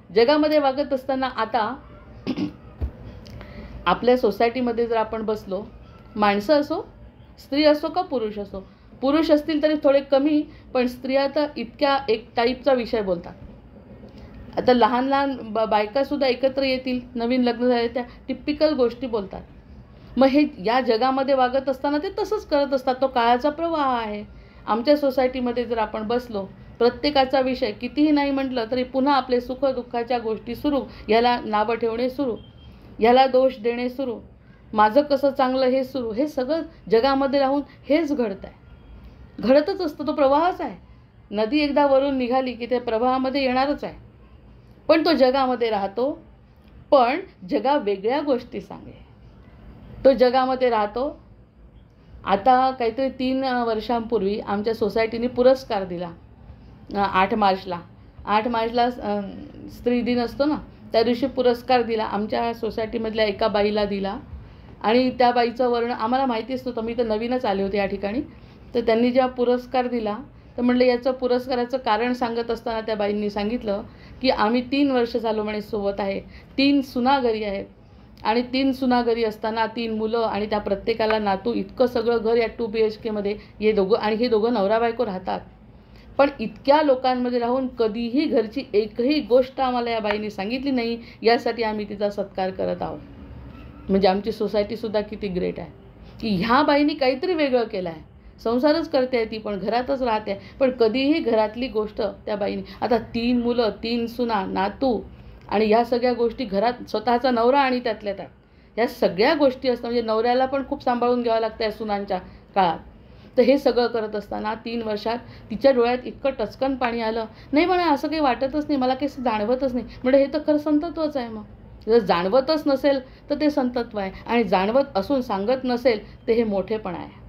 जगामध्ये वागत असताना आता आपल्या सोसायटीमध्ये जर आपण बसलो, माणसं असो, स्त्री असो का पुरुष असो, पुरुष असतील तरी थोडे कमी, पण स्त्रिया तर इतक्या एक टाईपचा विषय बोलतात. आता लहान लहान बायकासुद्धा एकत्र येतील, नवीन लग्न झाले, त्या टिपिकल गोष्टी बोलतात. मग हे या जगामध्ये वागत असताना ते तसंच करत असतात. तो काळाचा प्रवाह आहे. आमच्या सोसायटीमध्ये जर आपण बसलो, प्रत्येकाचा विषय कितीही नाही म्हटलं तरी पुन्हा आपले सुख दुःखाच्या गोष्टी सुरू, याला नावं ठेवणे सुरू, याला दोष देणे सुरू, माझं कसं चांगलं हे सुरू. हे सगळं जगामध्ये राहून हेच घडत आहे, घडतच असतं. तो प्रवाहच आहे. नदी एकदा वरून निघाली की ते प्रवाहामध्ये येणारच आहे. पण तो जगामध्ये राहतो, पण जगा वेगळ्या गोष्टी सांगे. तो जगामध्ये राहतो. आता काहीतरी 3 वर्षांपूर्वी आमच्या सोसायटीने पुरस्कार दिला. 8 मार्चला 8 मार्चला स्त्री दिन असतो ना, त्या दिवशी पुरस्कार दिला. आमच्या सोसायटीमधल्या एका बाईला दिला आणि त्या बाईचं वर्ण आम्हाला माहितीच नव्हतं. मी तर नवीनच आले होते या ठिकाणी. तर त्यांनी जेव्हा पुरस्कार दिला तर म्हटलं याचं पुरस्काराचं कारण सांगत असताना त्या बाईंनी सांगितलं की आम्ही 3 वर्ष झालो म्हणे सोबत आहे. 3 सुना घरी आहेत आणि 3 सुना घरी असताना 3 मुलं आणि त्या प्रत्येकाला नातू, इतकं सगळं घर या 2 BHK हे दोघं, आणि हे दोघं नवरा बायको राहतात. पण इतक्या लोकांमध्ये राहून कधीही घरची एकही गोष्ट आम्हाला या बाईंनी सांगितली नाही. यासाठी आम्ही तिचा सत्कार करत आहोत. म्हणजे आमची सोसायटीसुद्धा किती ग्रेट आहे की ह्या बाईंनी काहीतरी वेगळं केलं आहे. संसारच करते आहे ती, पण घरातच राहते, पण कधीही घरातली गोष्ट त्या बाईंनी. आता 3 मुलं, 3 सुना, नातू आणि ह्या सगळ्या गोष्टी, घरात स्वतःचा नवरा आणि त्यातल्या त्यात ह्या सगळ्या गोष्टी असतात. म्हणजे नवऱ्याला पण खूप सांभाळून घ्यावं लागतं या सुनांच्या काळात. तर हे सगळं करत असताना 3 वर्षात तिच्या डोळ्यात इतकं टचकन पाणी आलं. नाही म्हणे असं काही वाटतच नाही, मला काही जाणवतच नाही. म्हणजे हे तर खरं संतत्वच आहे. मग जर जाणवतच नसेल तर ते संतत्व आहे, आणि जाणवत असून सांगत नसेल तर हे मोठेपणा आहे.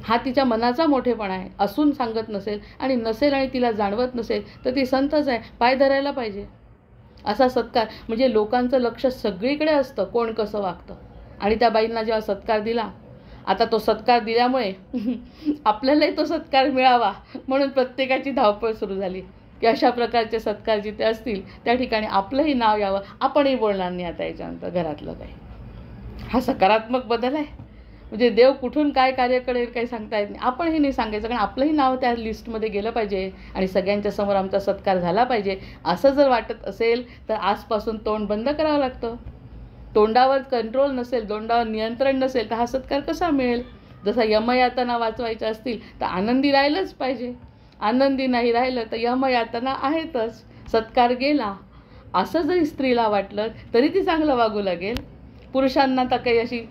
हा तिच्या मनाचा मोठेपणा आहे. असून सांगत नसेल आणि नसेल आणि तिला जाणवत नसेल तर ती संतच आहे. पाय धरायला पाहिजे. असा सत्कार, म्हणजे लोकांचं लक्ष सगळीकडे असतं कोण कसं वागतं. आणि त्या बाईंना जेव्हा सत्कार दिला, आता तो सत्कार दिल्यामुळे आपल्यालाही तो सत्कार मिळावा म्हणून प्रत्येकाची धावपळ सुरू झाली की अशा प्रकारचे सत्कार जिथे असतील त्या ठिकाणी आपलंही नाव यावं. आपणही बोलणार नाही आता याच्यानंतर घरातलं काही. हा सकारात्मक बदल आहे. म्हणजे देव कुठून काय कार्य करेल काही सांगता येत नाही. आपणही नाही सांगायचं, कारण आपलंही नाव त्या लिस्टमध्ये गेलं पाहिजे आणि सगळ्यांच्या समोर आमचा सत्कार झाला पाहिजे. असं जर वाटत असेल तर आजपासून तोंड बंद करावं लागतं. तोंडावर कंट्रोल नसेल, तोंडावर नियंत्रण नसेल तर हा सत्कार कसा मिळेल? जसा यमयातना वाचवायच्या असतील तर आनंदी राहिलंच पाहिजे. आनंदी नाही राहिलं तर यमयातना आहेतच. सत्कार गेला असं जरी स्त्रीला वाटलं तरी ती चांगलं वागू लागेल. पुरुषांना तर काही अशी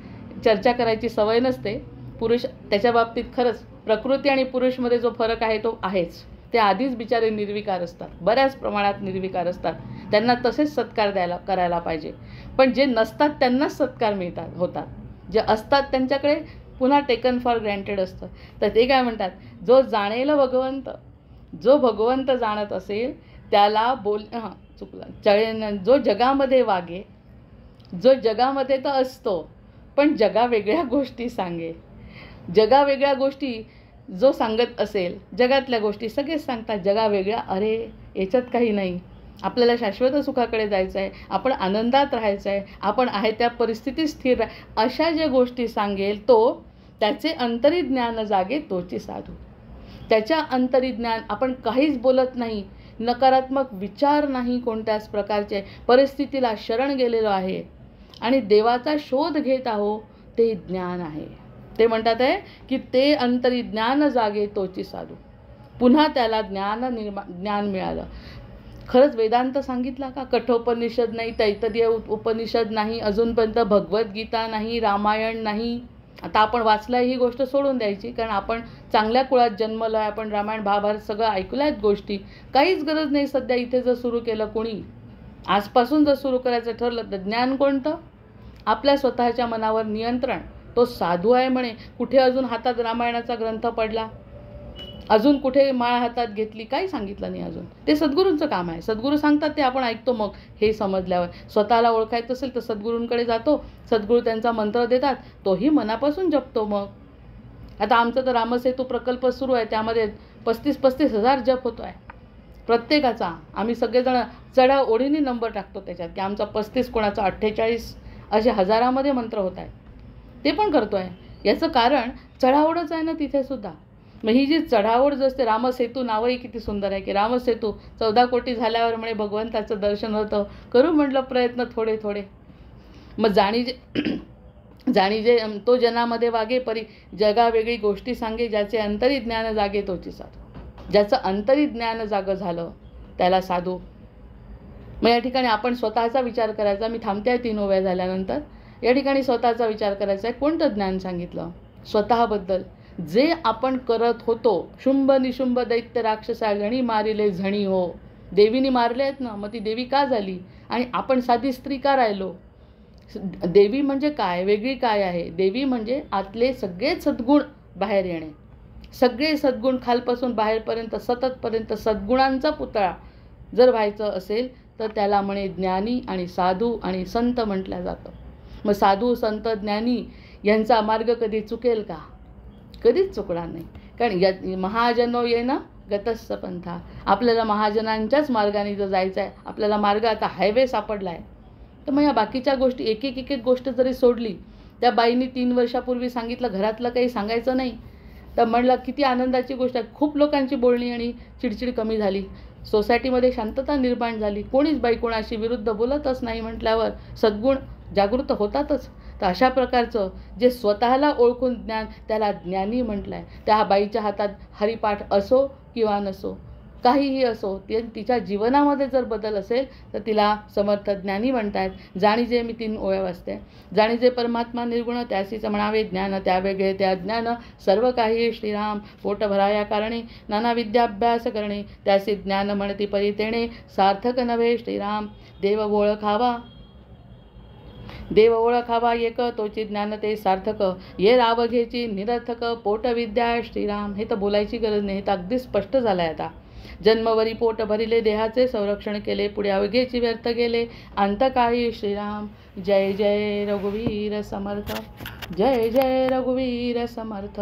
चर्चा करायची सवय नसते. पुरुष त्याच्या बाबतीत खरंच प्रकृती आणि पुरुषमध्ये जो फरक आहे तो आहेच. ते आधीच बिचारे निर्विकार असतात, बऱ्याच प्रमाणात निर्विकार असतात. त्यांना तसेच सत्कार करायला पाहिजे. पण जे नसतात त्यांनाच सत्कार होतात. जे असतात त्यांच्याकडे पुन्हा टेकन फॉर ग्रँटेड असतं. तर ते काय म्हणतात, जो जाणेल भगवंत, जो भगवंत जाणत असेल त्याला चुकलं, जो जगामध्ये वागे, जो जगामध्ये तर असतो पण जगा वेगळ्या गोष्टी सांगे. जगा वेगळ्या गोष्टी जो सांगत असेल, जगातल्या गोष्टी सगळेच सांगतात. जगा वेगळ्या, अरे याच्यात काही नाही, आपल्याला शाश्वत सुखाकडे जायचं आहे, आपण आनंदात राहायचं आहे, आपण आहे त्या परिस्थितीत स्थिर अशा ज्या गोष्टी सांगेल तो, त्याचे अंतरिज्ञान जागे तोची साधू. त्याच्या अंतरिज्ञान, आपण काहीच बोलत नाही, नकारात्मक विचार नाही कोणत्याच प्रकारचे, परिस्थितीला शरण गेलेलो आहे आणि देवाचा शोध घेत आहो, ते ज्ञान आहे. ते म्हणतात आहे की ते अंतरिज्ञान जागे तोची साधू. पुन्हा त्याला ज्ञान मिळालं. खरंच वेदांत सांगितला का? कठोपनिषद नाही, तैत्तरीय उपनिषद नाही, अजूनपर्यंत भगवद्गीता नाही, रामायण नाही. आता आपण वाचलं ही गोष्ट सोडून द्यायची, कारण आपण चांगल्या कुळात जन्मलो आहे. आपण रामायण महाभारत सगळं ऐकलं आहेत गोष्टी. काहीच गरज नाही सध्या. इथे जर सुरू केलं कोणी, आजपासून जर सुरू करायचं ठरलं तर ज्ञान कोणतं? आपल्या स्वतःच्या मनावर नियंत्रण. तो साधू आहे म्हणे, कुठे अजून हातात रामायणाचा ग्रंथ पडला, अजून कुठे माळ हातात घेतली, काही सांगितलं नाही अजून. ते सद्गुरूंचं काम आहे. सद्गुरू सांगतात ते आपण ऐकतो. मग हे समजल्यावर स्वतःला ओळखायचं असेल तर सद्गुरूंकडे जातो. सद्गुरू त्यांचा मंत्र देतात, तोही मनापासून जपतो. मग आता आमचा तर रामसेतू प्रकल्प सुरू आहे, त्यामध्ये 35,000 जप होतो आहे प्रत्येकाचा. आम्ही सगळेजण चढा ओढीने नंबर टाकतो त्याच्यात, की आमचा 35, कोणाचा 48, असे हजारामध्ये मंत्र होत आहेत. ते पण करतो आहे. याचं कारण चढाओढच आहे ना तिथे सुद्धा. मग ही जी चढाओढ जर असते, रामसेतू नावही किती सुंदर आहे, की रामसेतू 14 कोटी झाल्यावर म्हणे भगवंताचं दर्शन होतं. करू म्हटलं प्रयत्न थोडे थोडे. मग जाणीजे तो जनामध्ये वागे परी, जगा वेगळी गोष्टी सांगे, ज्याचे अंतरी ज्ञान जागे तोची साधू. ज्याचं अंतरी ज्ञान जागं झालं त्याला साधू. मग या ठिकाणी आपण स्वतःचा विचार करायचा. मी थांबते आहे 3 ओव्या झाल्यानंतर. या ठिकाणी स्वतःचा विचार करायचा आहे. कोणतं ज्ञान सांगितलं? स्वतःबद्दल जे आपण करत होतो. शुंभ निशुंभ दैत्य राक्षसा गणी मारिले झणी हो. देवीने मारले आहेत ना, मग ती देवी का झाली? आणि आपण साधी स्त्री का राहिलो? देवी म्हणजे काय, वेगळी काय आहे? देवी म्हणजे आतले सगळे सद्गुण बाहेर येणे. सगळे सद्गुण खालपासून बाहेरपर्यंत, सततपर्यंत सद्गुणांचा पुतळा जर व्हायचं असेल तर त्याला म्हणे ज्ञानी आणि साधू आणि संत म्हटलं जातं. मग साधू, संत, ज्ञानी यांचा मार्ग कधी चुकेल का? कधीच चुकणार नाही. कारण या महाजनो येणं गतस्स पंथा. आपल्याला महाजनांच्याच मार्गाने जर जायचं आहे, आपल्याला मार्ग आता हायवे सापडला आहे, तर मग या बाकीच्या गोष्टी एक एक गोष्ट जरी सोडली. त्या बाईंनी 3 वर्षापूर्वी सांगितलं घरातलं काही सांगायचं नाही, तर म्हणलं किती आनंदाची गोष्ट आहे. खूप लोकांची बोलणी आणि चिडचिड कमी झाली. सोसायटीमध्ये शांतता निर्माण झाली. कोणीच बाई कोणाशी विरुद्ध बोलतच नाही. म्हटल्यावर सद्गुण जागृत होतातच. तर अशा प्रकारचं जे स्वतःला ओळखून ज्ञान, त्याला ज्ञानी म्हटलं आहे. त्या बाईच्या हातात हरिपाठ असो किंवा नसो, काहीही असो, तिच्या जीवनामध्ये जर बदल असेल तर तिला समर्थ ज्ञानी म्हणतात. जाणीजे, मी 3 ओव्या वाचते. जाणीजे परमात्मा निर्गुण, त्यासीच म्हणावे ज्ञान, त्या वेगळे त्या ज्ञान, सर्व काही श्रीराम. पोट भराया कारणे, नाना विद्याभ्यास करणे, त्यासी ज्ञान म्हणती परितेणे, सार्थक नव्हे श्रीराम. देव ओळखावा एक, तोची ज्ञान ते सार्थक. ये राव घेची निरर्थक, पोट विद्या श्रीराम. हे तर बोलायची गरज नाही, हे तर अगदी स्पष्ट झालं आहे आता. जन्मवरी पोट भरिले, देहाचे संरक्षण केले, पुढे अवघेची व्यर्थ गेले, अंत काही श्रीराम. जय जय रघुवीर समर्थ, जय जय रघुवीर समर्थ.